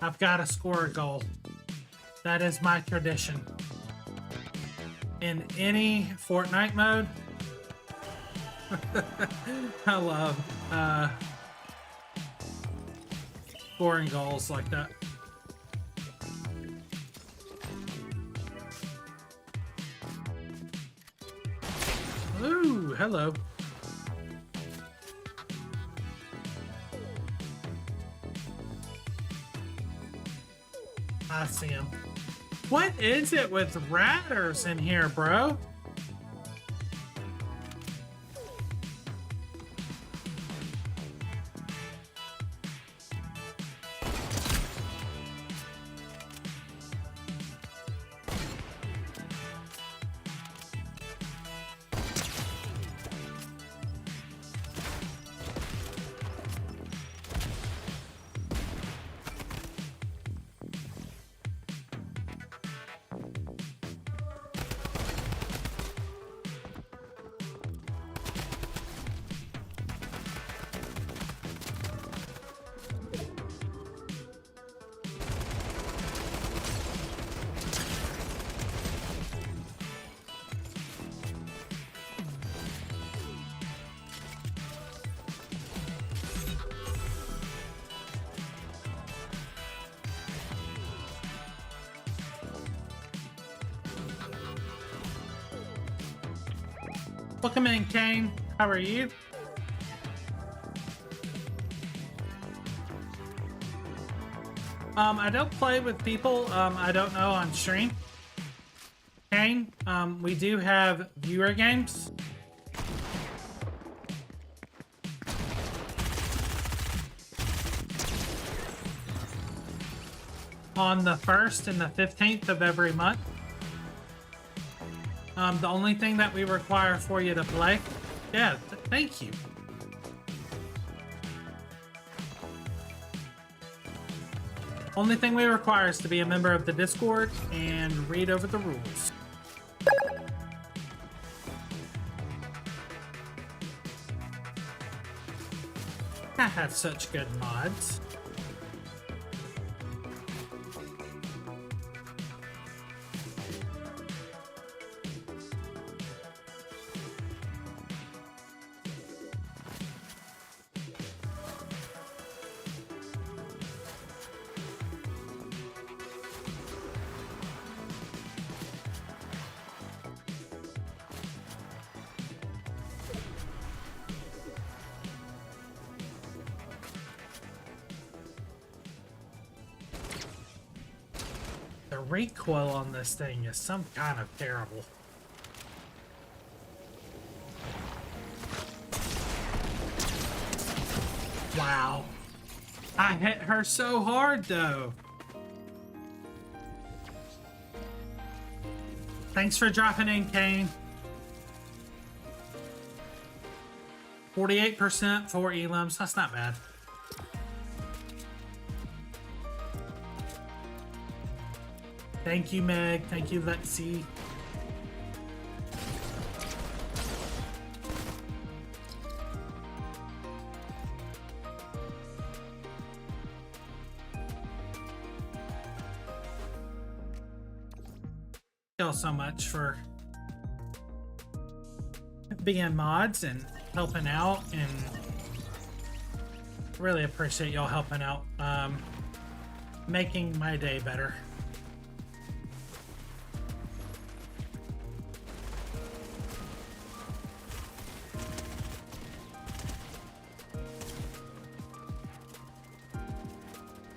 I've got to score a goal. That is my tradition. In any Fortnite mode, I love scoring goals like that. Ooh, hello. I see him. What is it with ratters in here, bro? Welcome in, Kane. How are you? I don't play with people I don't know on stream. Kane, we do have viewer games. On the 1st and the 15th of every month. The only thing that we require for you to play, yeah, thank you. Only thing we require is to be a member of the Discord and read over the rules. I have such good mods. The recoil on this thing is some kind of terrible. Wow. I hit her so hard though. Thanks for dropping in, Kane. 48% for elims. That's not bad. Thank you, Meg. Thank you, Lexi. y'all so much for being mods and helping out, and really appreciate y'all helping out, making my day better.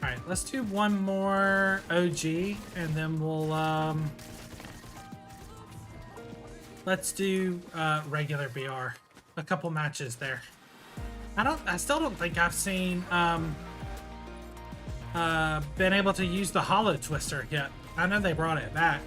All right, let's do one more OG, and then we'll let's do regular BR. A couple matches there. I still don't think I've seen been able to use the Hollow Twister yet. I know they brought it back.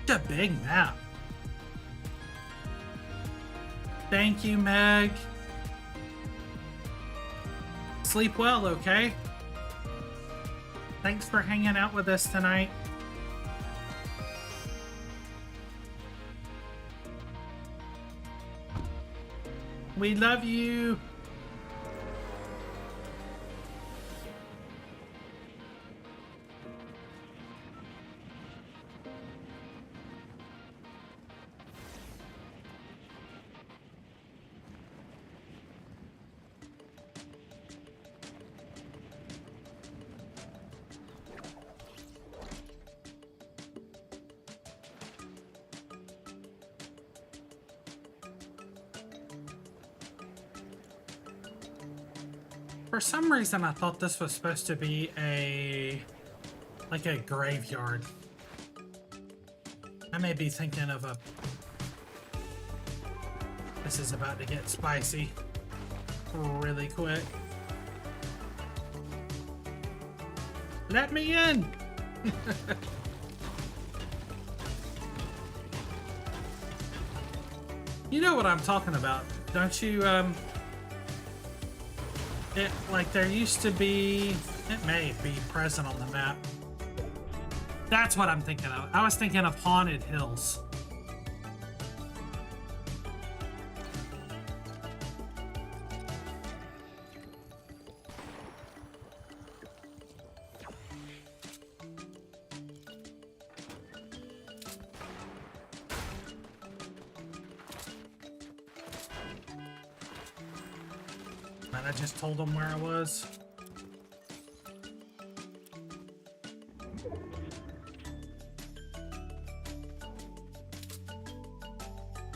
It's a big map. Thank you, Meg. Sleep well, okay? Thanks for hanging out with us tonight. We love you. For some reason, I thought this was supposed to be like a graveyard. I may be thinking of a... This is about to get spicy really quick. Let me in! You know what I'm talking about, don't you? Like there used to be, it may be present on the map. That's what I'm thinking of. I was thinking of Haunted Hills. And I just told them where I was.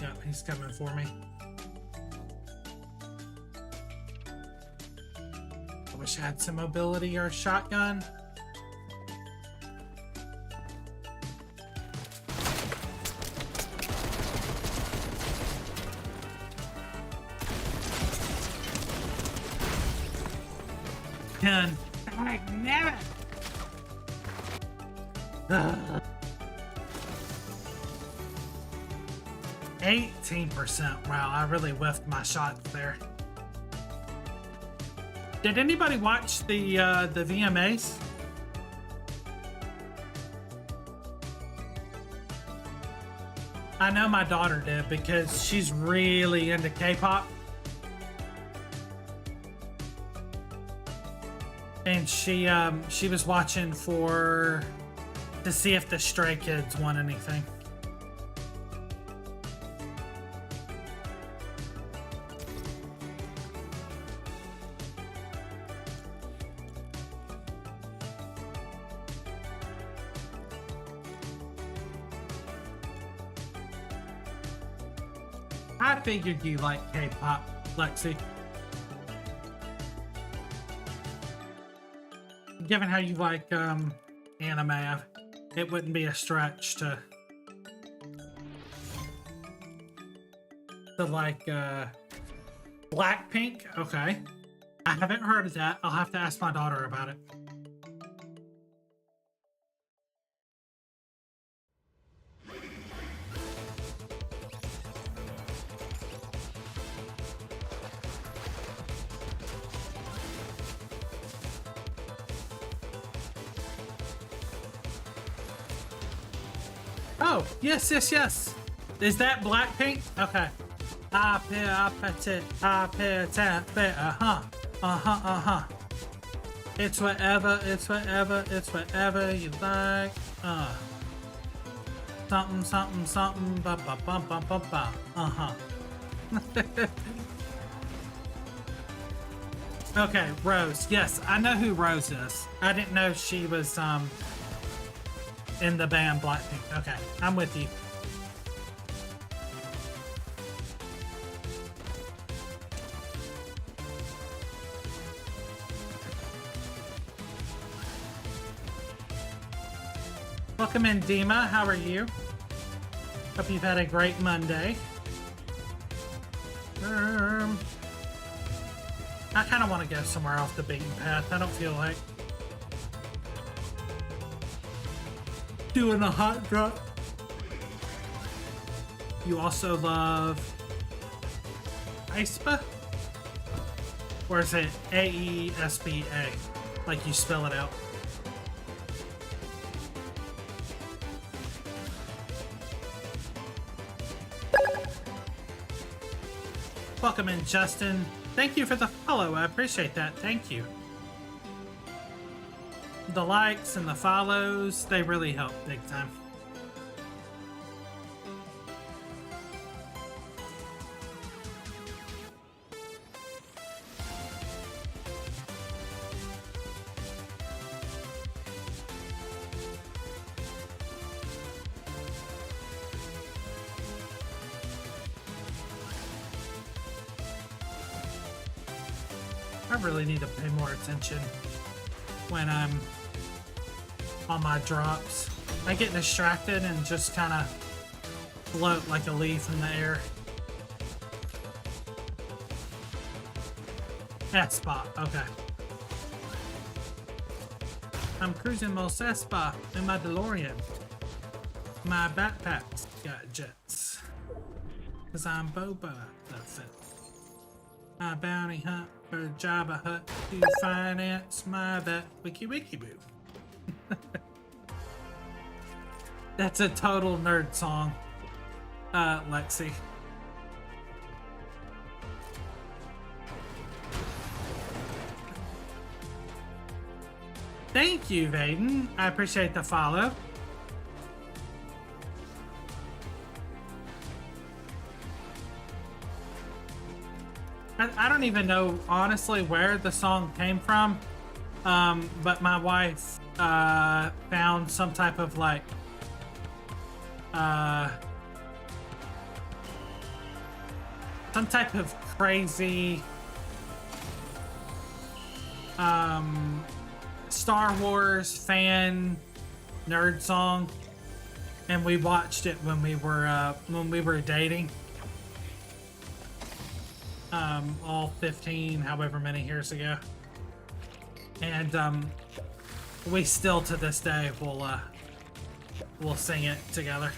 Yep, he's coming for me. I wish I had some mobility or a shotgun. I never. 18%. Wow, I really whiffed my shot there. Did anybody watch the VMAs? I know my daughter did because she's really into K-pop. And she was watching to see if the Stray Kids won anything. I figured you like K-pop, Lexi. Given how you like anime, it wouldn't be a stretch to like Blackpink. Okay, I haven't heard of that. I'll have to ask my daughter about it. Oh, yes, yes, yes. Is that Blackpink? Okay. It's whatever, it's whatever, it's whatever you like. Something, something, something, ba ba ba ba ba ba. Okay, Rose. Yes, I know who Rose is. I didn't know she was in the band Blackpink. Okay, I'm with you. Welcome in, Dima. How are you? Hope you've had a great Monday. I kind of want to go somewhere off the beaten path. I don't feel like doing a hot drop. You also love Aespa? Or is it A-E-S-B-A? Like you spell it out. Welcome in, Justin. Thank you for the follow. I appreciate that. Thank you. The likes and the follows, they really help big time. I really need to pay more attention when I'm on my drops. I get distracted and just kind of float like a leaf in the air. Espa, okay. I'm cruising Mos Espa in my DeLorean. My backpack's got jets. Cause I'm Boba the Fett. My bounty hunt for Jabba Hutt to finance my bet. Wiki wiki boo. That's a total nerd song, Lexi. Thank you, Vaden. I appreciate the follow. I don't even know, honestly, where the song came from, but my wife found some type of, like, some type of crazy Star Wars fan nerd song, and we watched it when we were dating. All 15, however many years ago, and we still to this day we'll sing it together.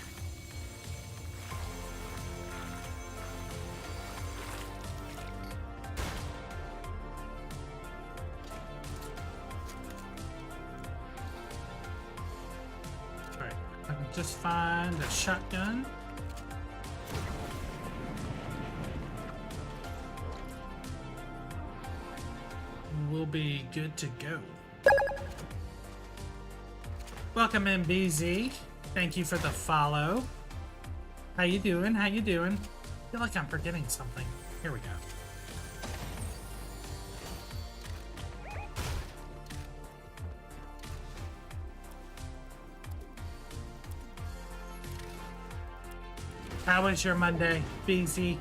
All right, I can just find a shotgun. We'll be good to go. Welcome in, BZ. Thank you for the follow. How you doing? How you doing? I feel like I'm forgetting something. Here we go. How was your Monday, BZ?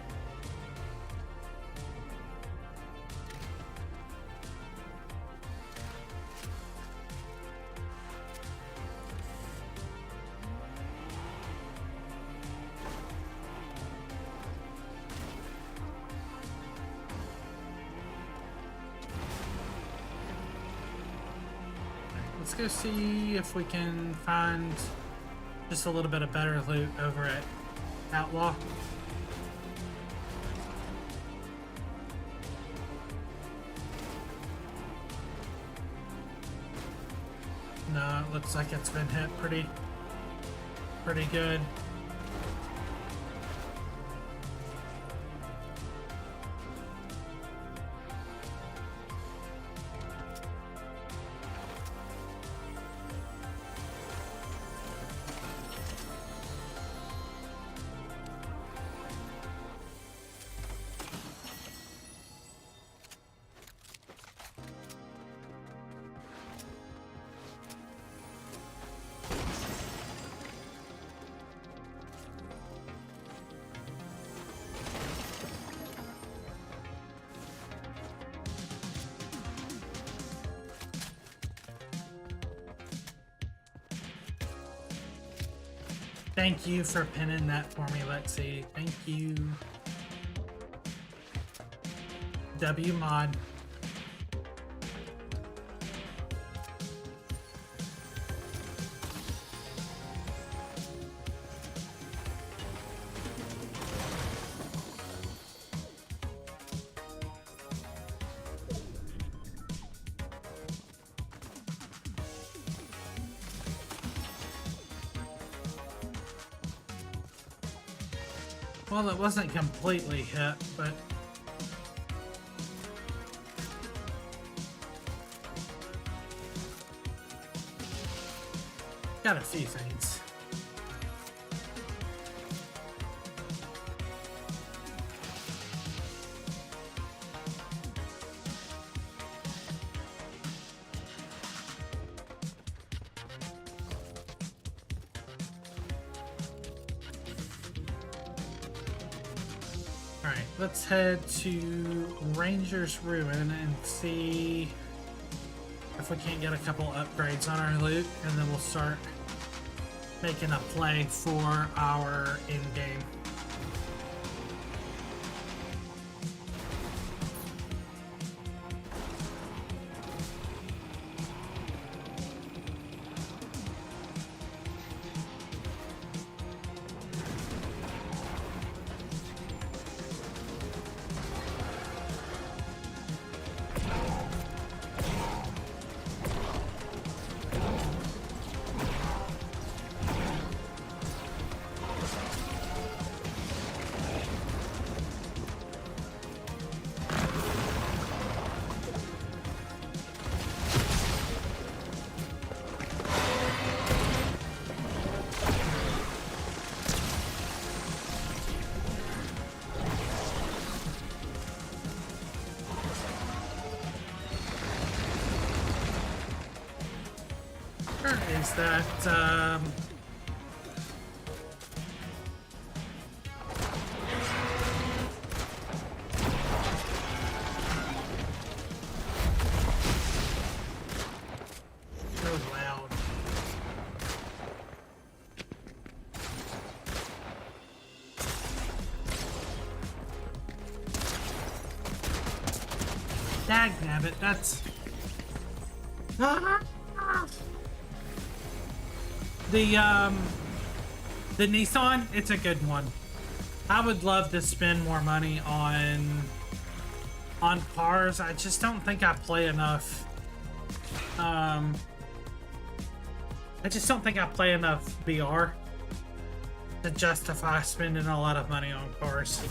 Let's go see if we can find just a little bit of better loot over at Outlaw. No, it looks like it's been hit pretty pretty good. Thank you for pinning that for me, Lexi. Thank you. W mod. Well, it wasn't completely hit, but got a few things. Alright, let's head to Ranger's Ruin and see if we can't get a couple upgrades on our loot, and then we'll start making a play for our in-game. Is that so loud? Dagnabbit, that's the Nissan, it's a good one. I would love to spend more money on cars. I just don't think I play enough. I just don't think I play enough VR to justify spending a lot of money on cars.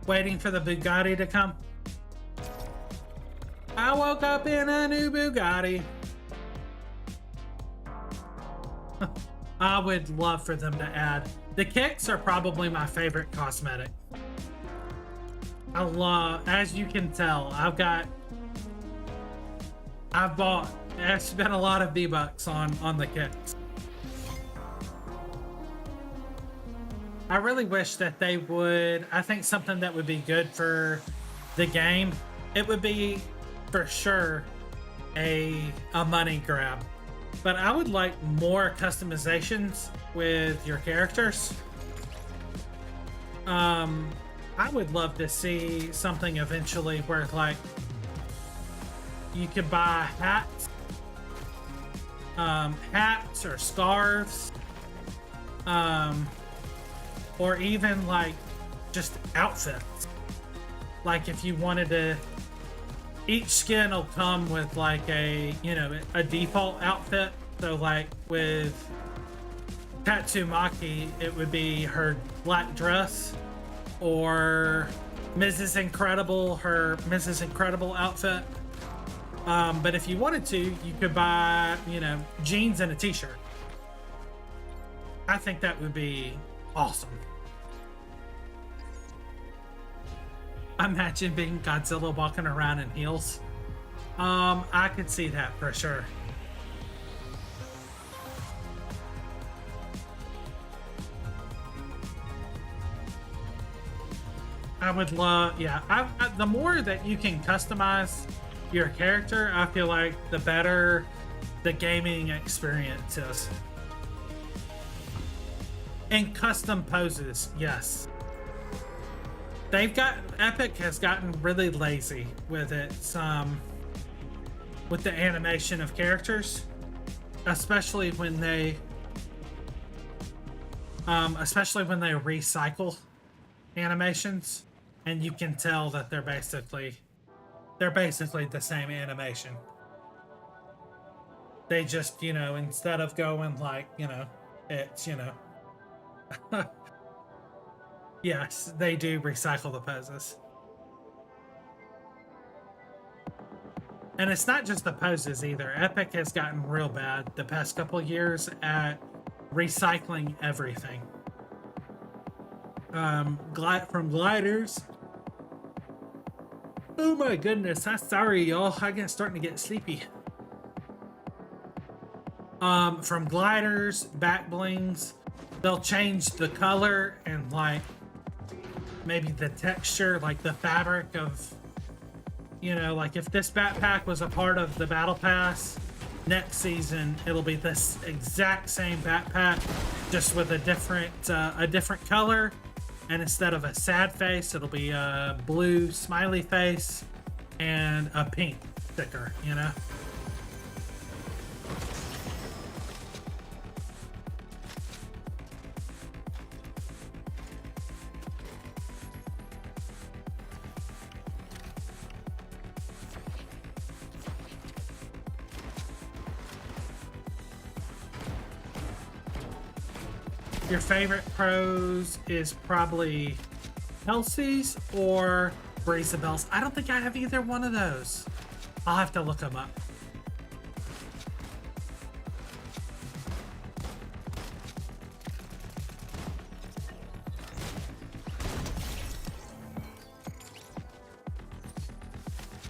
Waiting for the Bugatti to come. I woke up in a new Bugatti. I would love for them to add. The kicks are probably my favorite cosmetic. I love, as you can tell, I've spent a lot of V-Bucks on the kicks. I really wish that they would. I think something that would be good for the game, it would be for sure a money grab. But I would like more customizations with your characters. I would love to see something eventually where like you could buy hats or scarves, or even like just outfits. Like if you wanted to, each skin will come with like a default outfit. So like with Tatsumaki, it would be her black dress, or Mrs. Incredible, her Mrs. Incredible outfit. But if you wanted to, you could buy, jeans and a t-shirt. I think that would be awesome. Imagine being Godzilla walking around in heels. I could see that for sure. I would love, yeah. The more that you can customize your character, I feel like the better the gaming experience is. And custom poses, yes. Epic has gotten really lazy with its with the animation of characters, especially when they recycle animations, and you can tell that they're basically the same animation. They just, instead of going like, it's, yes, they do recycle the poses. And it's not just the poses either. Epic has gotten real bad the past couple years at recycling everything. From gliders. Oh my goodness, I'm sorry, y'all. I'm starting to get sleepy. From gliders, back blings, they'll change the color and like maybe the texture, like the fabric of, like if this backpack was a part of the battle pass, next season it'll be this exact same backpack, just with a different color, and instead of a sad face, it'll be a blue smiley face and a pink sticker, Your favorite pros is probably Kelsey's or Breezabelle's. I don't think I have either one of those. I'll have to look them up.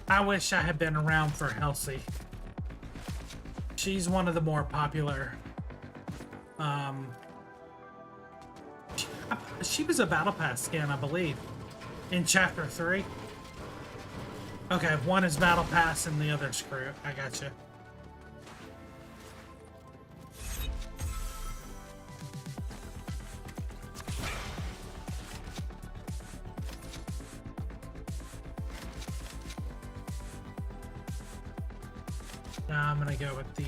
I wish I had been around for Halsey. She's one of the more popular. She was a Battle Pass skin, I believe, in Chapter 3. Okay, one is Battle Pass and the other's Crew. I gotcha. Now I'm gonna go with the...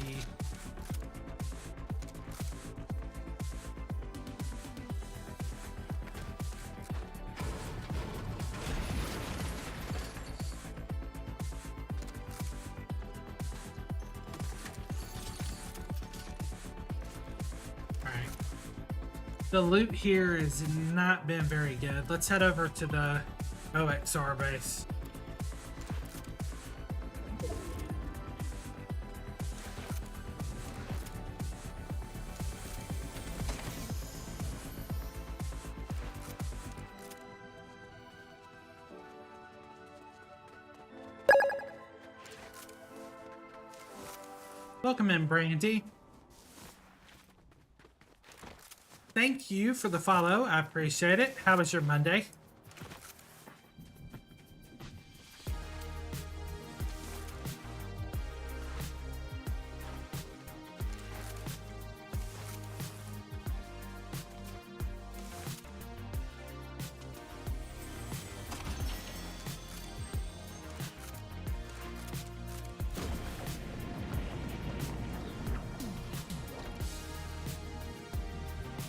The loot here has not been very good. Let's head over to the OXR base. Welcome in, Brandy. Thank you for the follow. I appreciate it. How was your Monday?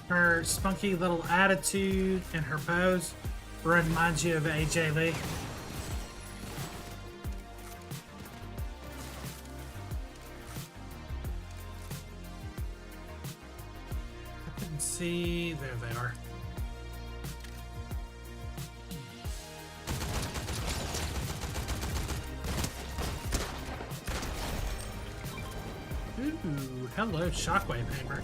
Her spunky little attitude and her pose reminds you of AJ Lee. I can see. There they are. Ooh, hello, Shockwave Hammer.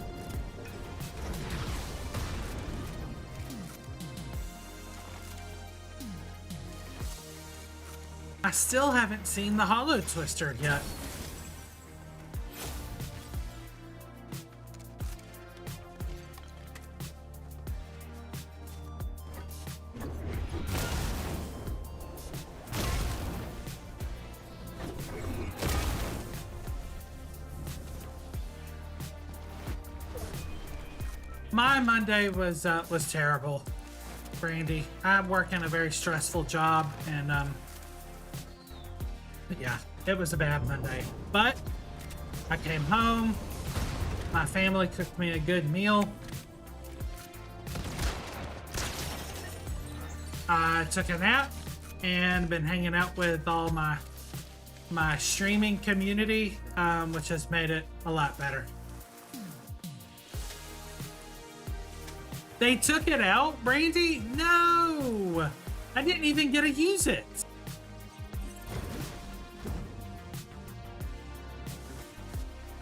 I still haven't seen the Hollow Twister yet. My Monday was terrible, Brandy. I'm working a very stressful job, and yeah, it was a bad Monday. But I came home. My family cooked me a good meal. I took a nap and been hanging out with all my streaming community, which has made it a lot better. They took it out, Brandy? No! I didn't even get to use it.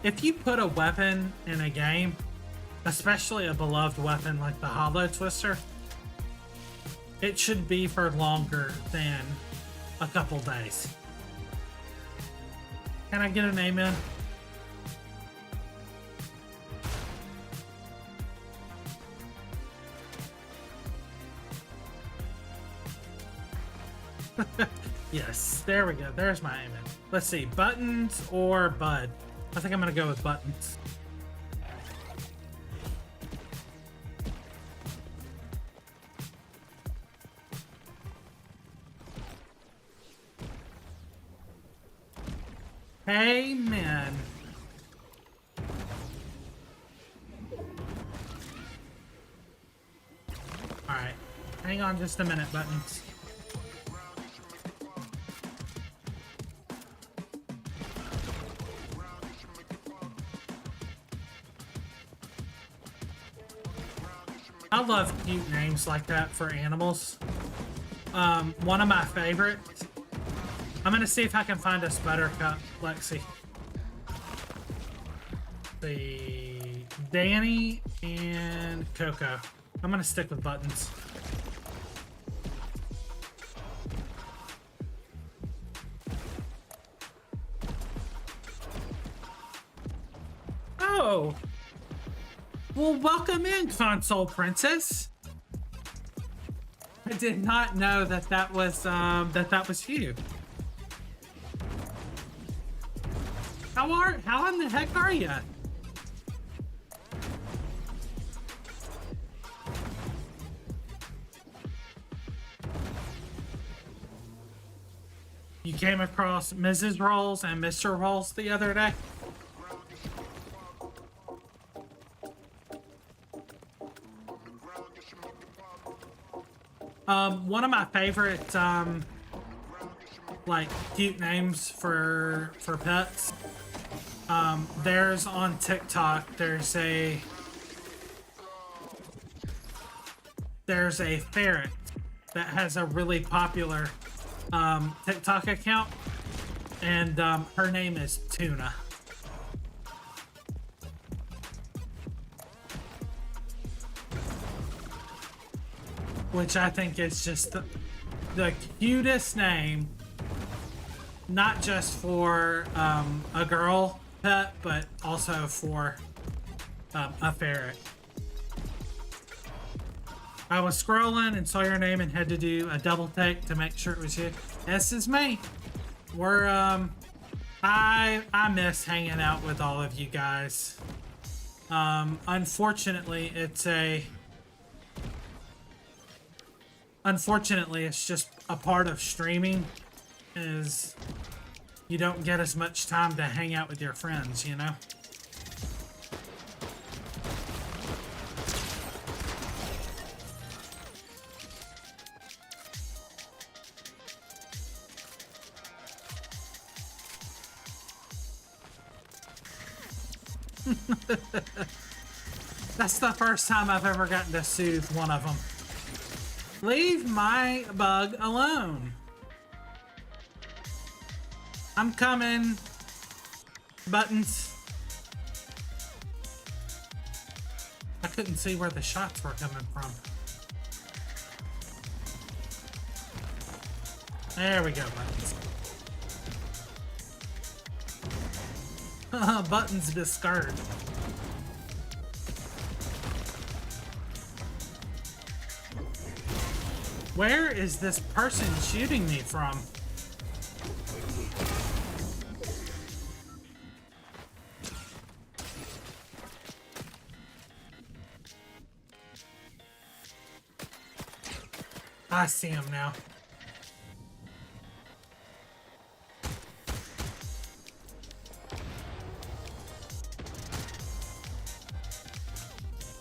If you put a weapon in a game, especially a beloved weapon like the Hollow Twister, it should be for longer than a couple days. Can I get a name in? Yes, there we go. There's my aim in. Let's see, buttons or bud? I think I'm gonna go with buttons. Amen. All right, hang on just a minute, buttons. I love cute names like that for animals. One of my favorites. I'm gonna see if I can find us Buttercup, Lexi. The Danny and Coco. I'm gonna stick with buttons. Oh. Well, welcome in, Console Princess. I did not know that that was you. How in the heck are you? You came across Mrs. Rolls and Mr. Rolls the other day? One of my favorite, like, cute names for pets. There's on TikTok, there's a ferret that has a really popular, TikTok account, and, her name is Tuna. Which I think is just the cutest name, not just for a girl pet, but also for a ferret. I was scrolling and saw your name and had to do a double take to make sure it was you. This is me. We're I miss hanging out with all of you guys. Unfortunately, it's just a part of streaming, is you don't get as much time to hang out with your friends, you know? That's the first time I've ever gotten to soothe one of them. Leave my bug alone. I'm coming. Buttons. I couldn't see where the shots were coming from. There we go, Buttons. Buttons discard. Where is this person shooting me from? I see him now.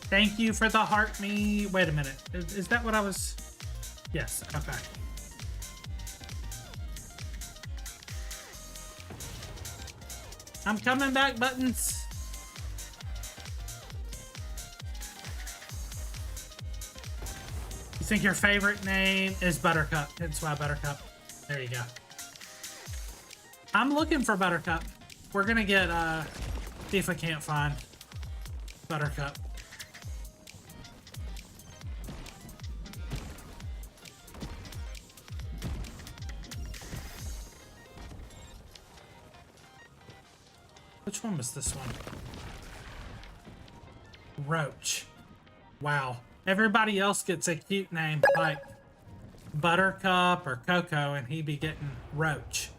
Thank you for the heart me. Wait a minute. Is that what I was? Yes. Okay. I'm coming back, Buttons. You think your favorite name is Buttercup? That's why Buttercup. There you go. I'm looking for Buttercup. We're gonna get see if I can't find Buttercup. Which one was this one? Roach. Wow. Everybody else gets a cute name like Buttercup or Coco, and he be getting Roach.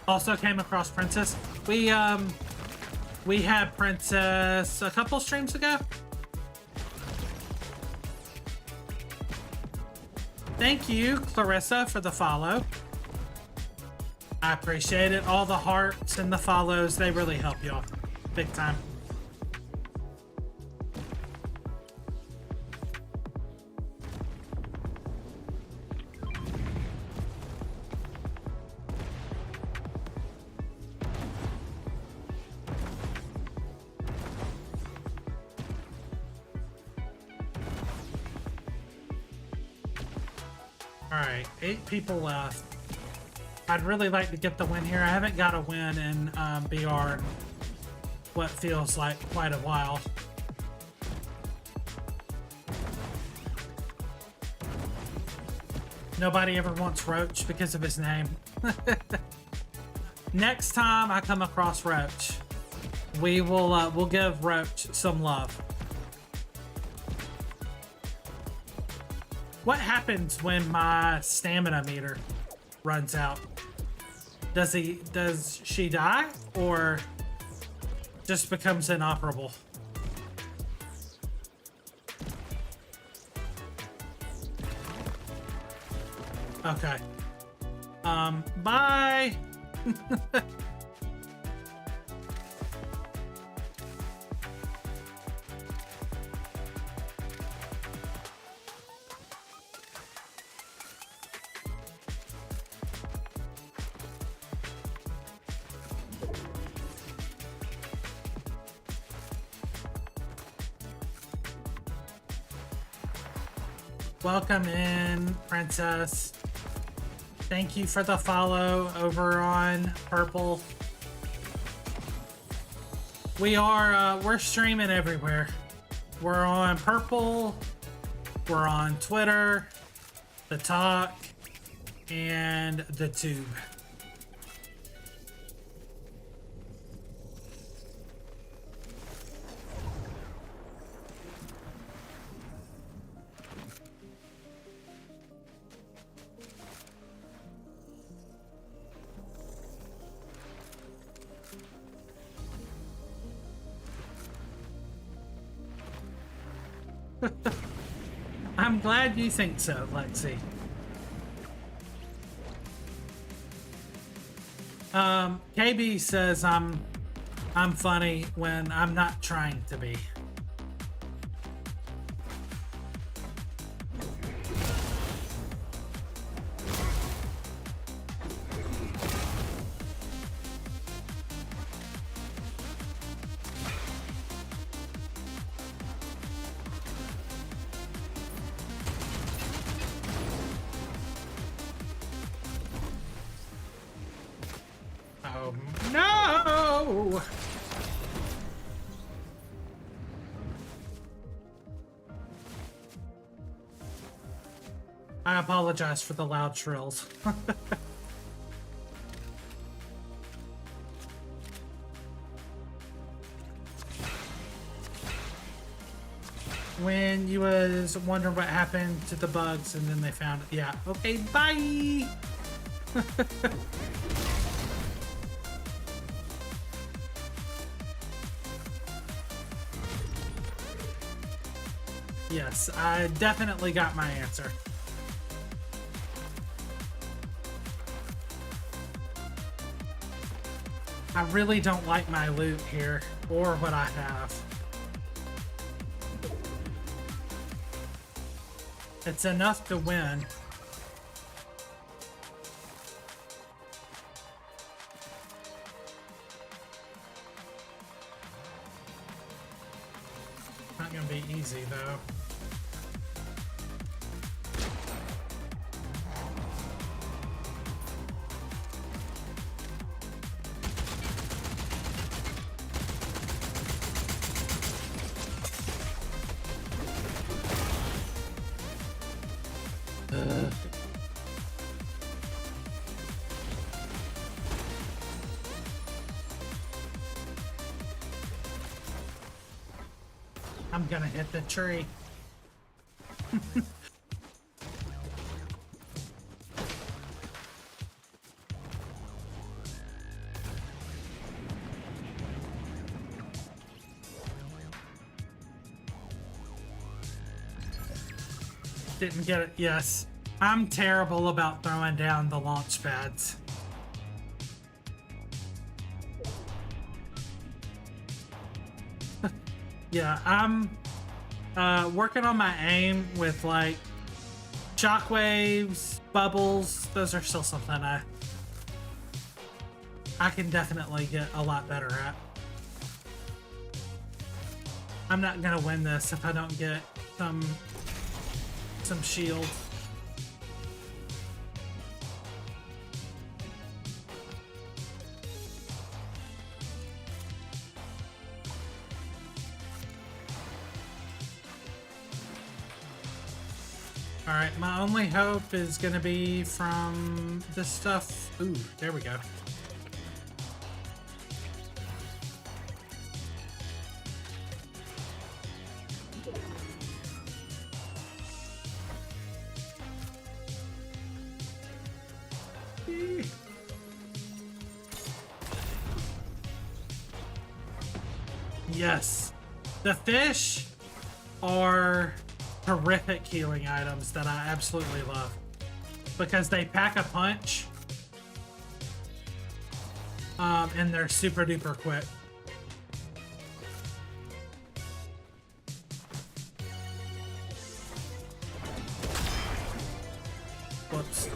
Also came across Princess. We had Princess a couple streams ago. Thank you, Clarissa, for the follow. I appreciate it. All the hearts and the follows, they really help y'all. Big time. Alright, 8 people left. I'd really like to get the win here. I haven't got a win in BR in what feels like quite a while. Nobody ever wants Roach because of his name. Next time I come across Roach, we will we'll give Roach some love. What happens when my stamina meter runs out? Does she die or just becomes inoperable? Okay. Bye. Welcome in, Princess. Thank you for the follow over on Purple. We're streaming everywhere. We're on Purple, we're on Twitter, the Talk, and the Tube. I'm glad you think so, Lexi. KB says I'm funny when I'm not trying to be. I apologize for the loud shrills. When you was wondering what happened to the bugs and then they found it. Yeah, okay, bye! Yes, I definitely got my answer. I really don't like my loot here, or what I have. It's enough to win. Not gonna be easy though. I'm gonna hit the tree. Didn't get it. Yes. I'm terrible about throwing down the launch pads. Yeah, I'm working on my aim with like shockwaves, bubbles. Those are still something I can definitely get a lot better at. I'm not gonna win this if I don't get some shield. Alright, my only hope is gonna be from this stuff. Ooh, there we go. Yes. The fish are horrific healing items that I absolutely love because they pack a punch and they're super duper quick. Whoops.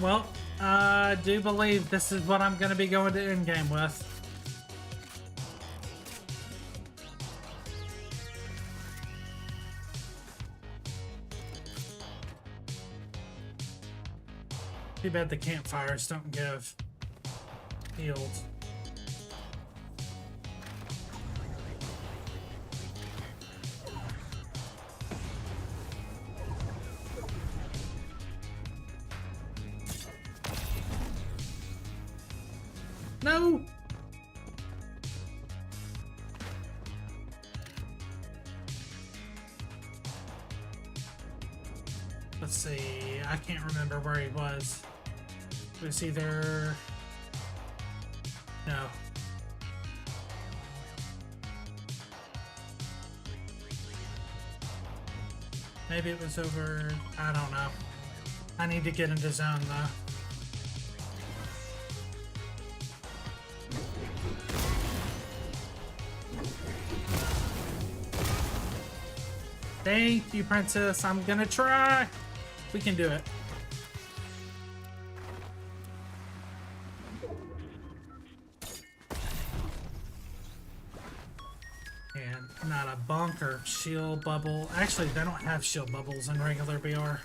Well, I do believe this is what I'm going to be going to endgame with. Too bad the campfires don't give heals. No! Let's see, I can't remember where he was. It was either... No. Maybe it was over... I don't know. I need to get into zone though. Thank you, Princess. I'm gonna try. We can do it. And not a bunker. Shield bubble. Actually, they don't have shield bubbles in regular BR.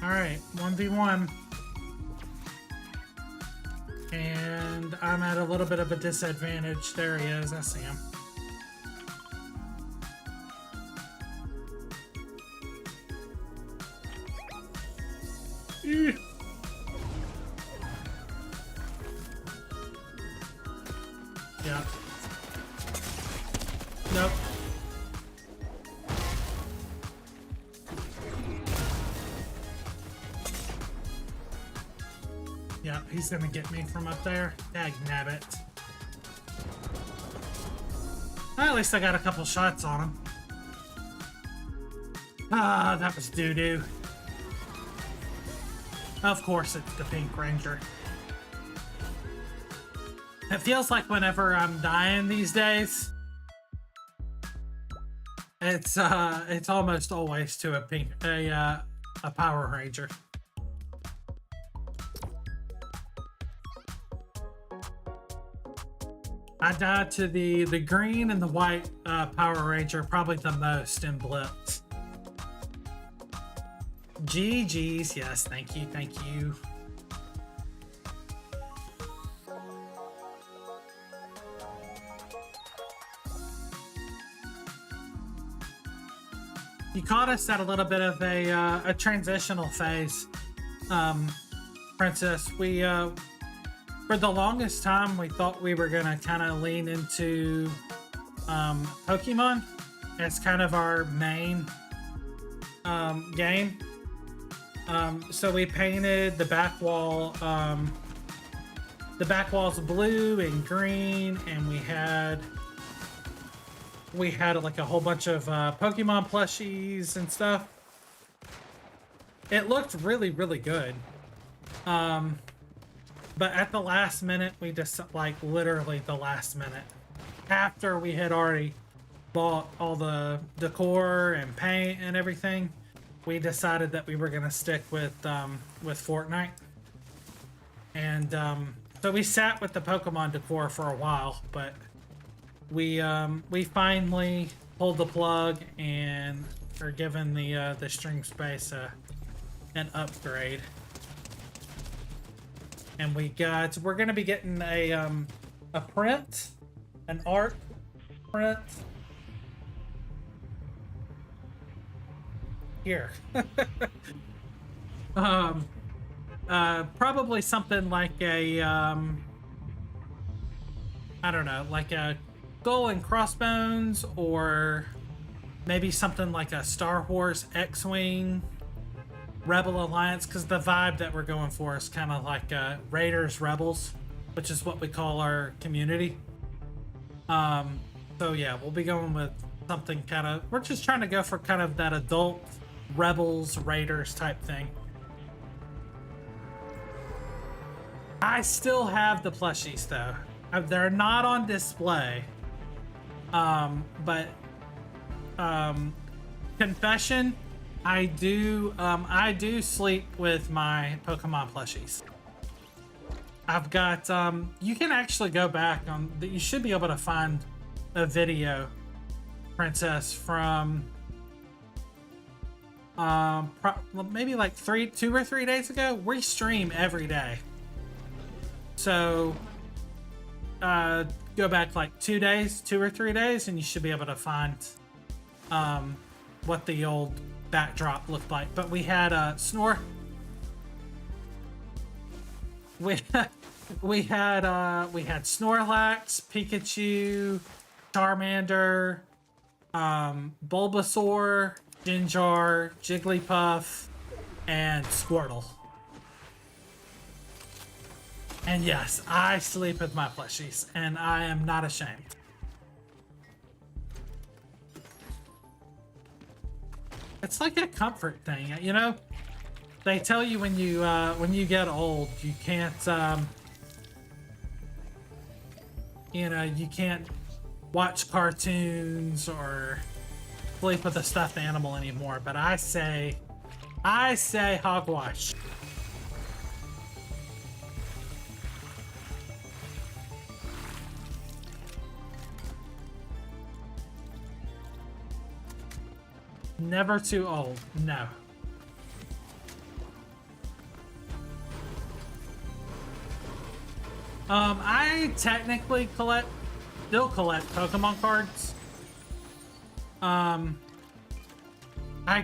Alright, 1v1. And I'm at a little bit of a disadvantage. There he is. I see him. Eeh. Yeah. Nope. Yeah, he's gonna get me from up there. Dag nabbit. At least I got a couple shots on him. Ah, that was doo-doo. Of course, it's the Pink Ranger. It feels like whenever I'm dying these days, it's almost always to a Power Ranger. I died to the green and the white Power Ranger probably the most in Blitz. GG's, yes, thank you, thank you. You caught us at a little bit of a transitional phase, Princess. We for the longest time we thought we were gonna kind of lean into Pokemon as kind of our main game. So we painted the back wall. The back wall's blue and green, and we had like a whole bunch of Pokemon plushies and stuff. It looked really, really good. But at the last minute, we just, like, literally the last minute, after we had already bought all the decor and paint and everything, we decided that we were gonna stick with Fortnite. And so we sat with the Pokemon decor for a while, but we finally pulled the plug and are given the string space an upgrade. And we're gonna be getting a print, an art print here. Probably something like a I don't know, like a Skull and Crossbones, or maybe something like a Star Wars X-Wing Rebel Alliance, because the vibe that we're going for is kind of like Raiders Rebels, which is what we call our community. So yeah, we'll be going with something kind of, we're just trying to go for kind of that adult Rebels Raiders type thing. I still have the plushies though. They're not on display. But confession, I do sleep with my Pokemon plushies. I've got you can actually go back on you should be able to find a video, Princess, from maybe like 2 or 3 days ago. We stream every day, so go back like 2 or 3 days, and you should be able to find what the old backdrop looked like. But we had we had Snorlax, Pikachu, Charmander, Bulbasaur, Ginjar, Jigglypuff, and Squirtle. And yes, I sleep with my plushies, and I am not ashamed. It's like a comfort thing, you know? They tell you when you get old, you can't, you know, you can't watch cartoons or sleep with a stuffed animal anymore. But I say hogwash. Never too old, no. I technically still collect Pokemon cards. I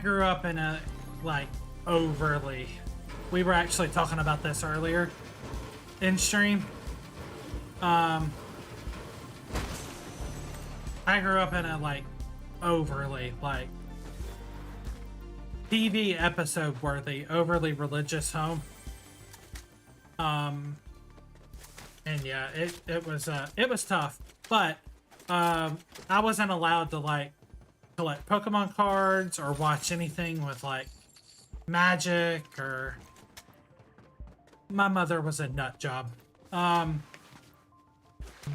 grew up in a, like, overly... We were actually talking about this earlier in stream. I grew up in a, like, overly, like, TV episode worthy, overly religious home. And yeah, it was tough, but I wasn't allowed to, like, collect Pokemon cards or watch anything with, like, magic, or my mother was a nut job.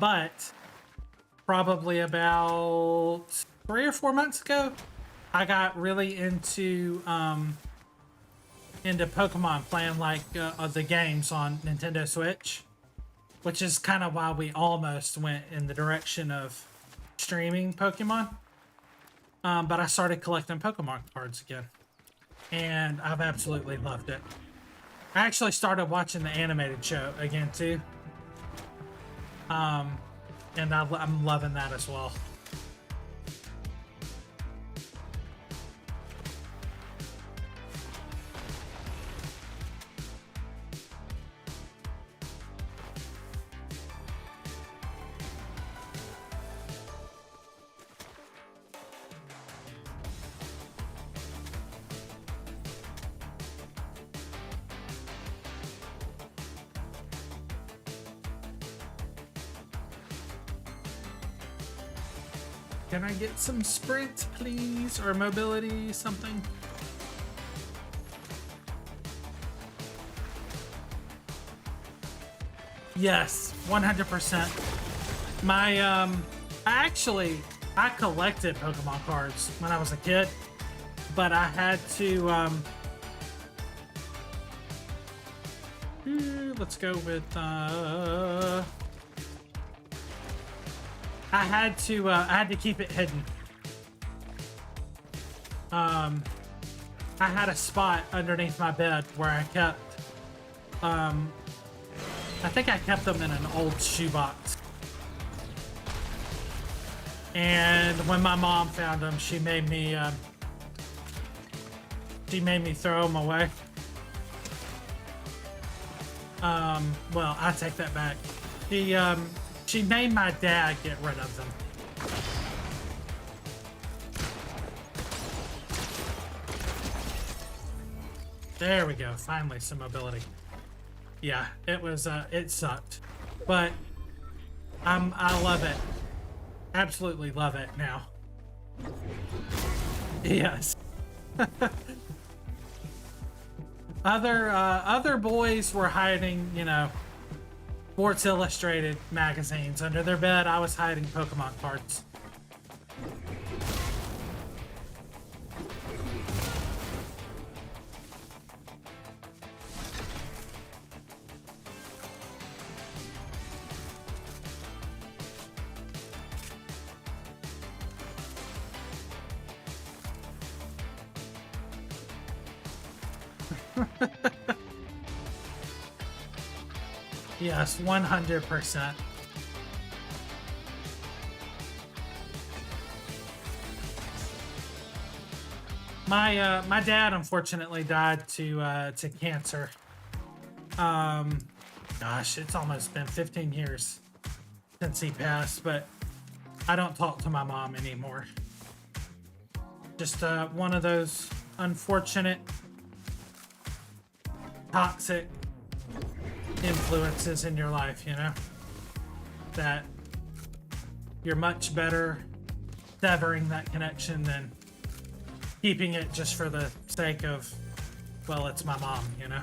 But probably about 3 or 4 months ago, I got really into Pokemon, playing like the games on Nintendo Switch, which is kind of why we almost went in the direction of streaming Pokemon. But I started collecting Pokemon cards again, and I've absolutely loved it. I actually started watching the animated show again too, and I'm loving that as well. Can I get some sprint, please? Or mobility, something? Yes, 100%. I collected Pokemon cards when I was a kid, but I had to, let's go with, I had to keep it hidden. I had a spot underneath my bed where I kept, I think I kept them in an old shoebox. And when my mom found them, she made me throw them away. Well, I take that back. She made my dad get rid of them. There we go. Finally, some mobility. Yeah, it was, it sucked. But I love it. Absolutely love it now. Yes. Other boys were hiding, you know, Sports Illustrated magazines under their bed. I was hiding Pokemon cards. Yes, 100%. My dad unfortunately died to cancer. Gosh, it's almost been 15 years since he passed, but I don't talk to my mom anymore. Just one of those unfortunate, toxic influences in your life, you know, that you're much better severing that connection than keeping it just for the sake of, well, it's my mom, you know.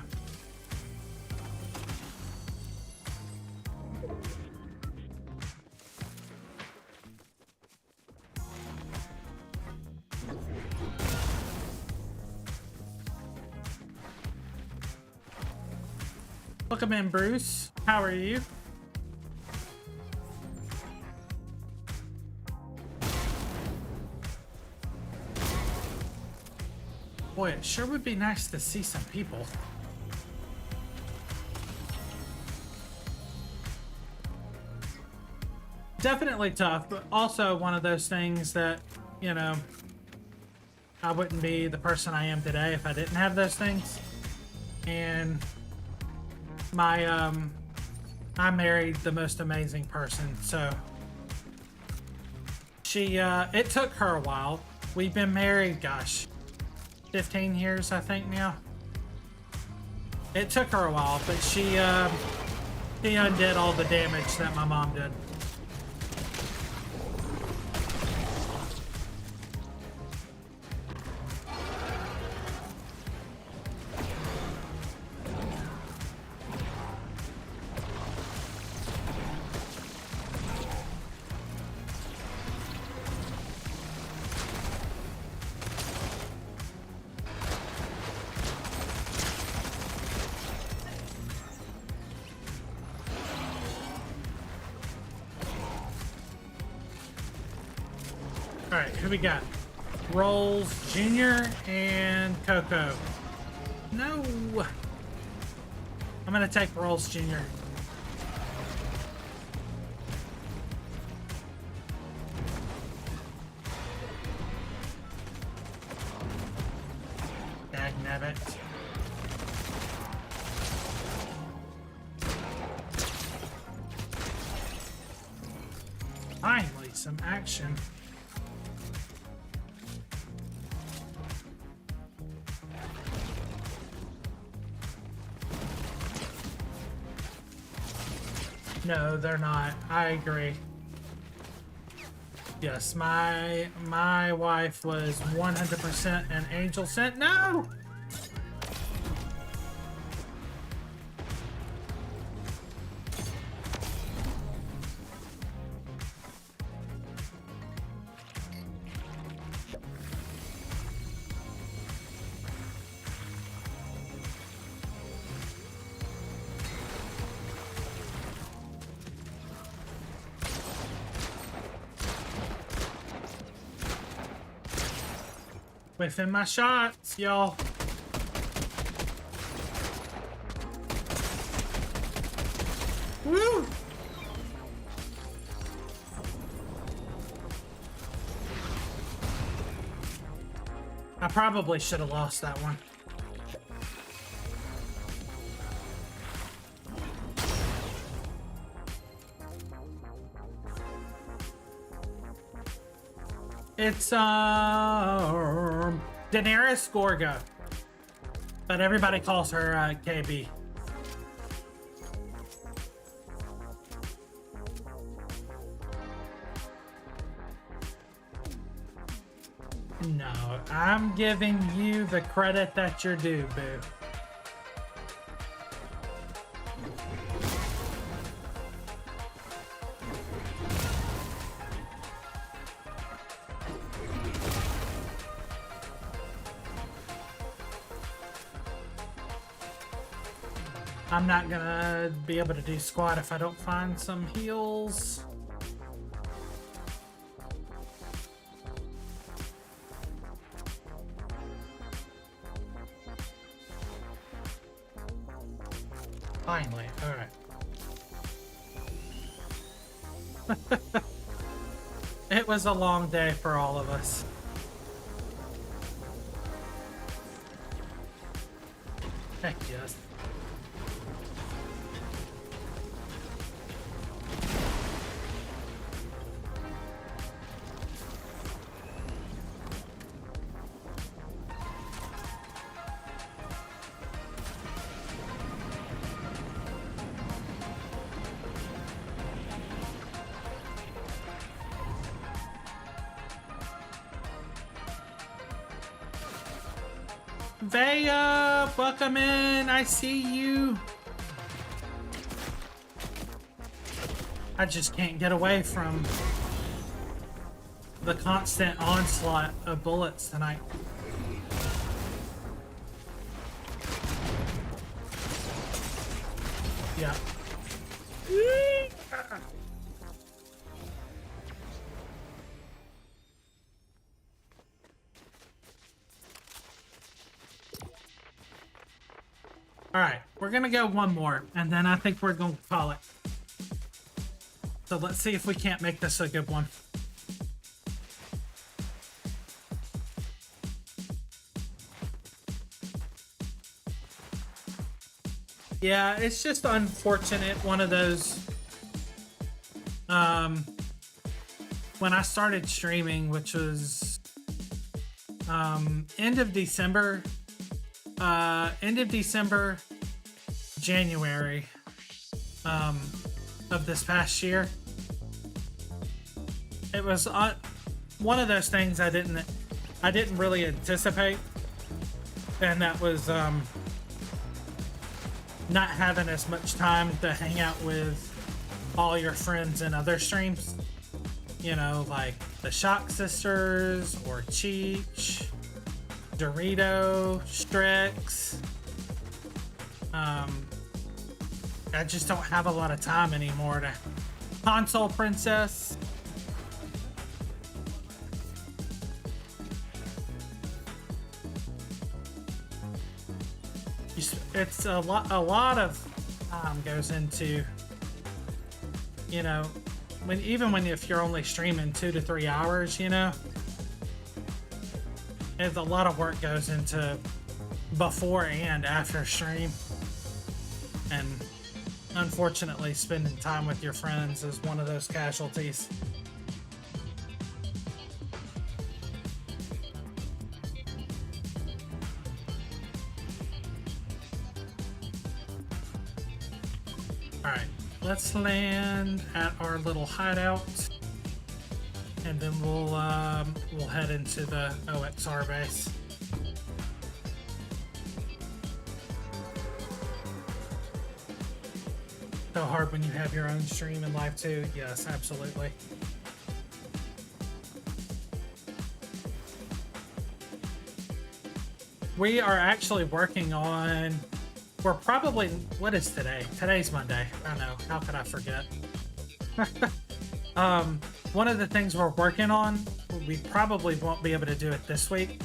Welcome in, Bruce. How are you? Boy, it sure would be nice to see some people. definitely tough, but also one of those things that, you know, I wouldn't be the person I am today if I didn't have those things. And I married the most amazing person, so it took her a while. We've been married, gosh, 15 years, I think now. It took her a while, but she undid all the damage that my mom did. All right, who we got? Rolls Jr. and Coco. No. I'm gonna take Rolls Jr. Dagnabbit. Finally, some action. No, they're not. I agree. Yes, my wife was 100% an angel sent. No! Whiffing my shots, y'all. Woo! I probably should have lost that one. It's Daenerys Gorga, but everybody calls her KB. No, I'm giving you the credit that you're due, boo. I'm not gonna be able to do squat if I don't find some heals. Finally, all right. It was a long day for all of us. Heck yes. Vaya, welcome in. I see you. I just can't get away from the constant onslaught of bullets tonight. Yeah. All right, we're gonna go one more, and then I think we're gonna call it. So let's see if we can't make this a good one. Yeah, it's just unfortunate. One of those. When I started streaming, which was end of December, January of this past year. It was one of those things I didn't really anticipate, and that was not having as much time to hang out with all your friends in other streams. You know, like the Shock Sisters or Cheech, Dorito, Strix. I just don't have a lot of time anymore to Console Princess. It's a lot of time goes into, you know, if you're only streaming 2 to 3 hours, you know, it's a lot of work goes into before and after stream. And unfortunately, spending time with your friends is one of those casualties. Alright, let's land at our little hideout, and then we'll head into the OXR base. So hard when you have your own stream and live too. Yes, absolutely. We are actually working on, we're probably, what is today? Today's Monday. I know, how could I forget? One of the things we're working on, we probably won't be able to do it this week.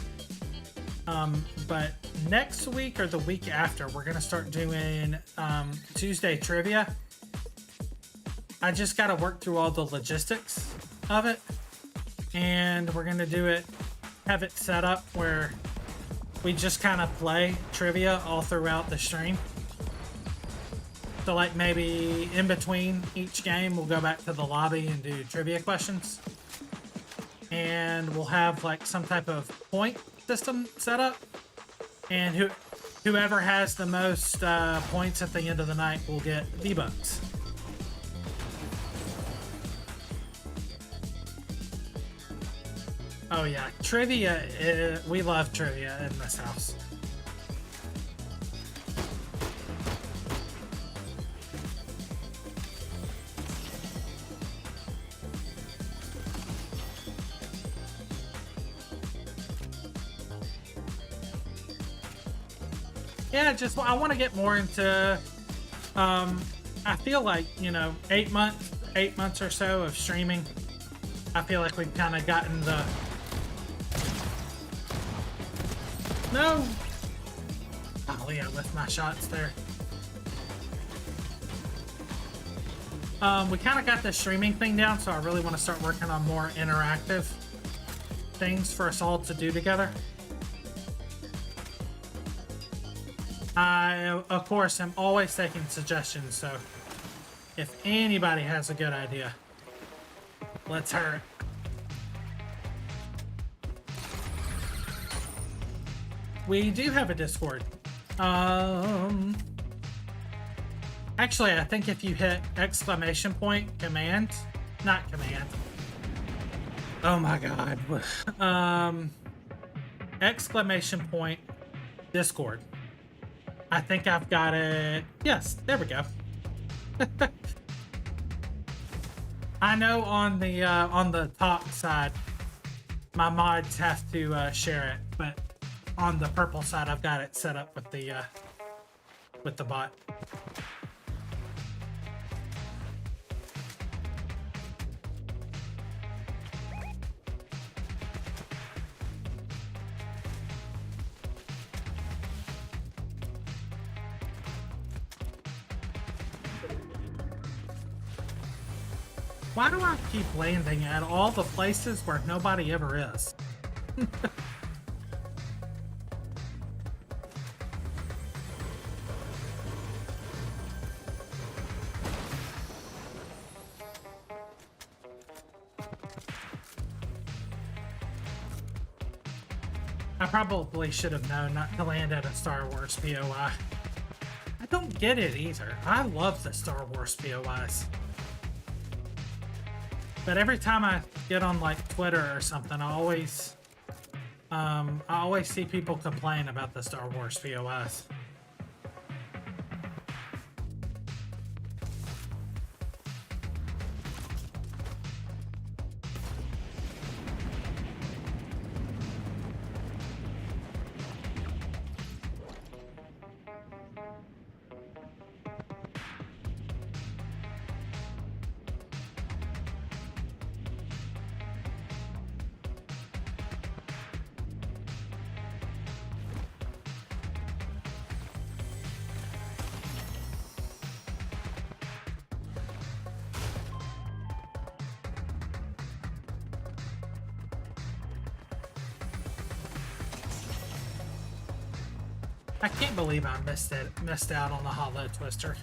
But next week or the week after, we're going to start doing Tuesday trivia. I just got to work through all the logistics of it. And we're going to do it, have it set up where we just kind of play trivia all throughout the stream. So like maybe in between each game, we'll go back to the lobby and do trivia questions. And we'll have like some type of point system set up. And whoever has the most points at the end of the night will get V-Bucks. Oh yeah, trivia, we love trivia in this house. Yeah, just I want to get more into. I feel like, you know, 8 months or so of streaming. I feel like we've kind of gotten the. No. Oh yeah, with my shots there. We kind of got the streaming thing down, so I really want to start working on more interactive things for us all to do together. I, of course, am always taking suggestions, so if anybody has a good idea, let's hear it. We do have a Discord. Actually, I think if you hit exclamation point command, not command. Oh my god. Exclamation point Discord. I think I've got it. Yes, there we go. I know on the top side, my mods have to share it, but on the purple side, I've got it set up with the bot. Why do I keep landing at all the places where nobody ever is? I probably should have known not to land at a Star Wars POI. I don't get it either. I love the Star Wars POIs. But every time I get on like Twitter or something, I always see people complain about the Star Wars POIs. I can't believe I missed out on the Hollow Twister.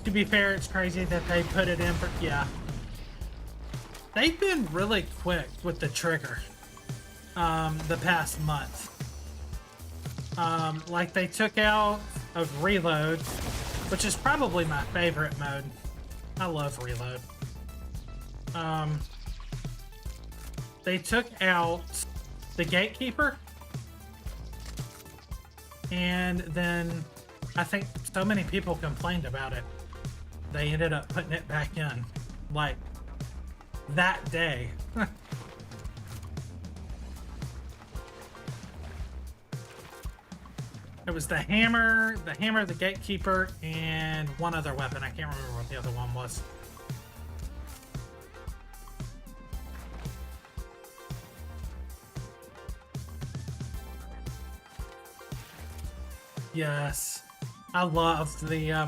To be fair, it's crazy that they put it in for, yeah. They've been really quick with the trigger the past month. Like they took out of reload, which is probably my favorite mode. I love reload. They took out the gatekeeper, and then I think so many people complained about it. They ended up putting it back in, like, that day. It was the hammer, the gatekeeper, and one other weapon. I can't remember what the other one was. Yes. I love the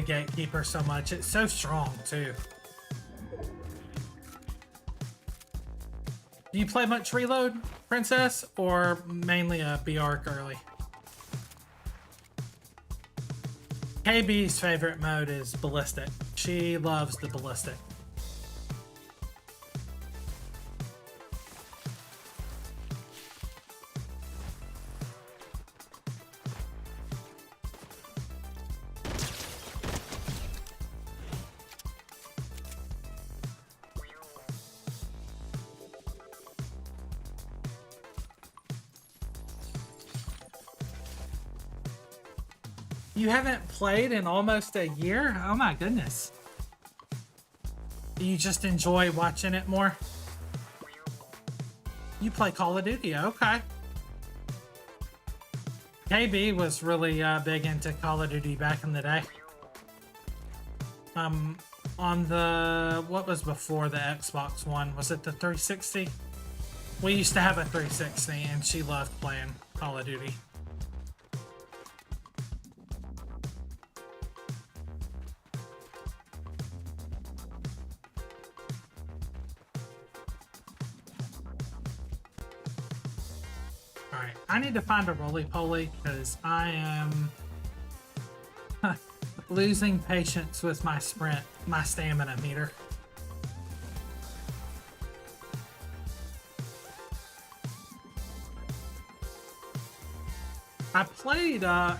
gatekeeper so much. It's so strong too. Do you play much reload, Princess, or mainly a BR girly? KB's favorite mode is ballistic. She loves the ballistic. You haven't played in almost a year? Oh my goodness. You just enjoy watching it more? You play Call of Duty, okay. KB was really big into Call of Duty back in the day. On the, what was before the Xbox One? Was it the 360? We used to have a 360 and she loved playing Call of Duty. Alright, I need to find a roly-poly because I am losing patience with my sprint, my stamina meter. I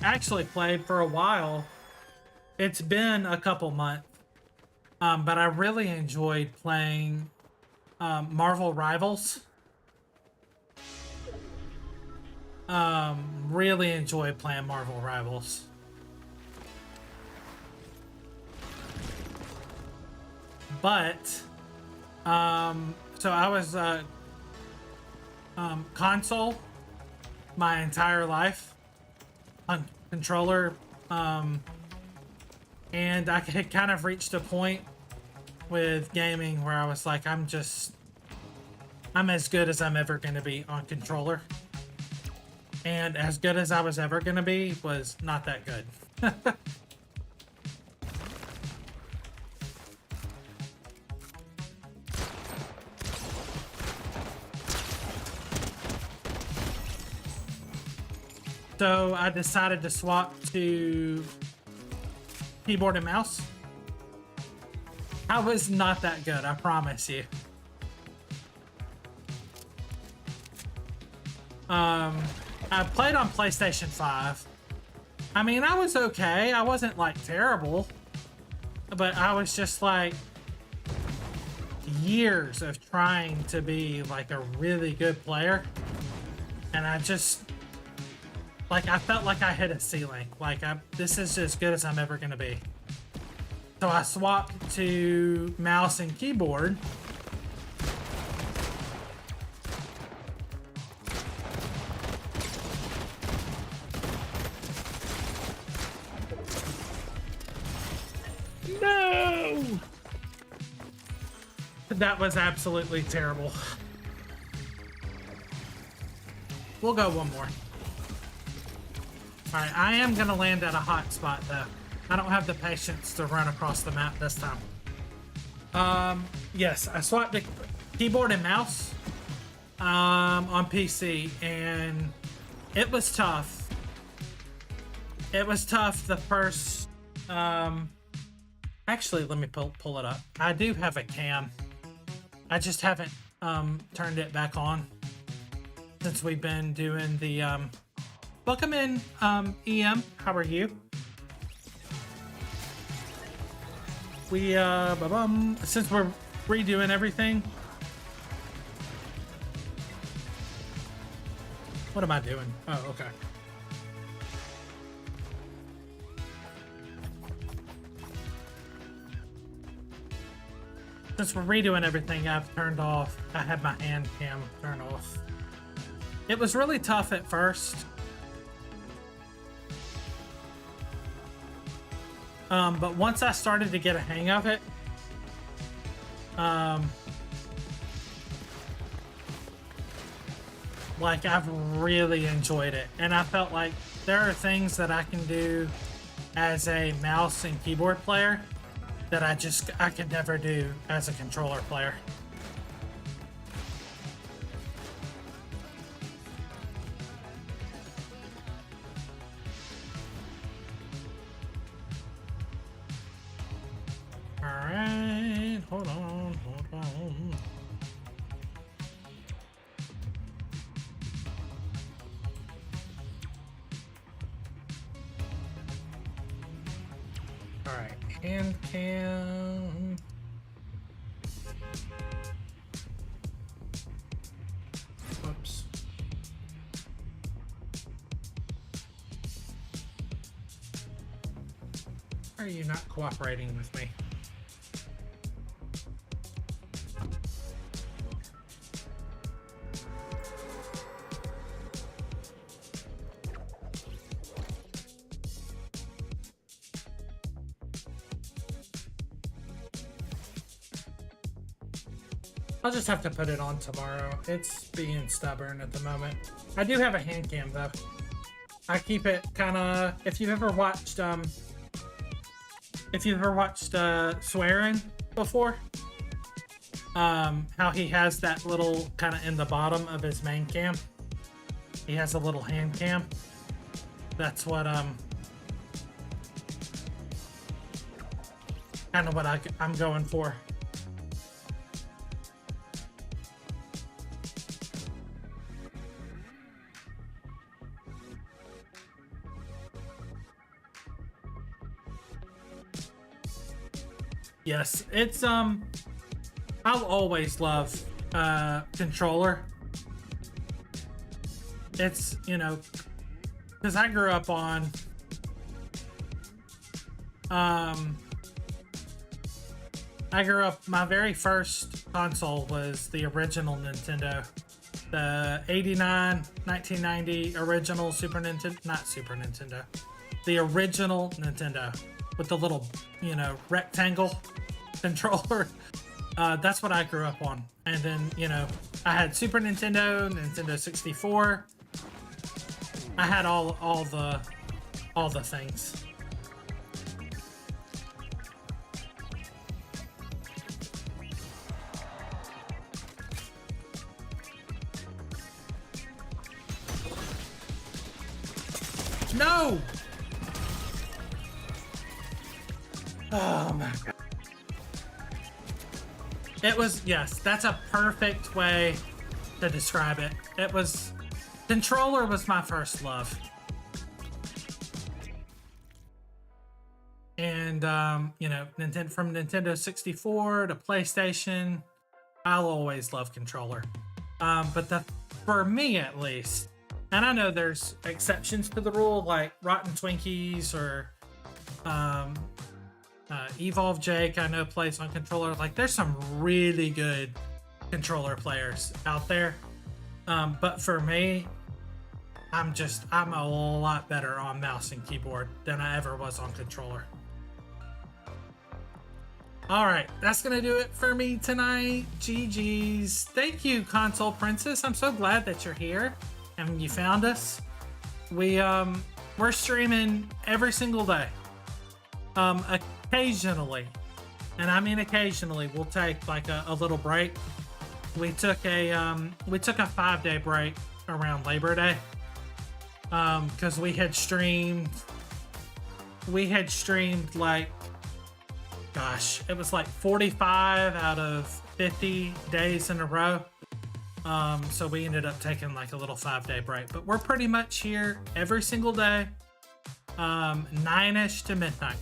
actually played for a while. It's been a couple months But I really enjoyed playing Marvel Rivals. Really enjoyed playing Marvel Rivals. But, so I was console my entire life on controller, and I had kind of reached a point with gaming where I was like, I'm as good as I'm ever going to be on controller. And as good as I was ever going to be was not that good. So I decided to swap to keyboard and mouse. I was not that good, I promise you. I played on PlayStation 5. I mean, I was okay. I wasn't like terrible, but I was just like years of trying to be like a really good player, and I just like I felt like I hit a ceiling. Like this is as good as I'm ever gonna be. So I swapped to mouse and keyboard. No! That was absolutely terrible. We'll go one more. Alright, I am gonna land at a hot spot though. I don't have the patience to run across the map this time. Yes, I swapped to keyboard and mouse on PC, and it was tough. It was tough the first actually, let me pull it up. I do have a cam. I just haven't turned it back on since we've been doing the welcome in EM. How are you? We since we're redoing everything. What am I doing? Oh, okay. Since we're redoing everything, I've turned off. I had my hand cam turned off. It was really tough at first. But once I started to get a hang of it, like I've really enjoyed it. And I felt like there are things that I can do as a mouse and keyboard player that I could never do as a controller player. All right, hold on. All right, hand cam. Whoops. Why are you not cooperating with me? I'll just have to put it on tomorrow. It's being stubborn at the moment. I do have a hand cam though. I keep it kind of. If you've ever watched Swearing before, how he has that little kind of in the bottom of his main cam. He has a little hand cam. That's what kind of what I'm going for. Yes, it's I'll always love controller. It's, you know, because I grew up on my very first console was the original Nintendo. The 89, 1990 original Super Nintendo, not Super Nintendo, the original Nintendo with the little, you know, rectangle controller. That's what I grew up on. And then, you know, I had Super Nintendo, Nintendo 64. I had all the things. No! Oh my god. It was, yes, that's a perfect way to describe it. It was, controller was my first love. And, you know, from Nintendo 64 to PlayStation, I'll always love controller. But for me at least, and I know there's exceptions to the rule, like Rotten Twinkies or Evolve Jake, I know plays on controller. Like, there's some really good controller players out there. But for me, I'm a lot better on mouse and keyboard than I ever was on controller. All right, that's gonna do it for me tonight. GG's. Thank you, Console Princess. I'm so glad that you're here and you found us. We're streaming every single day. Occasionally, and I mean occasionally, we'll take like a little break. We took a 5-day break around Labor Day, because we had streamed like, gosh, it was like 45 out of 50 days in a row. So we ended up taking like a little 5-day break, but we're pretty much here every single day, 9ish to midnight.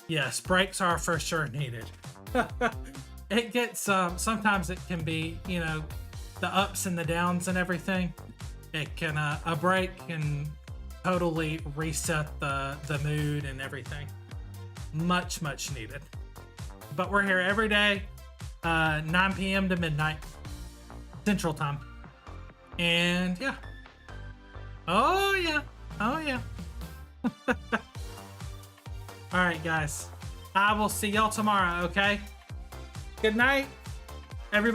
Yes, breaks are for sure needed. It gets, sometimes it can be, you know, the ups and the downs and everything. It can, a break can totally reset the mood and everything. Much needed. But we're here every day, 9 p.m. to midnight Central Time. And yeah. Oh yeah. All right, guys. I will see y'all tomorrow, okay? Good night, everybody.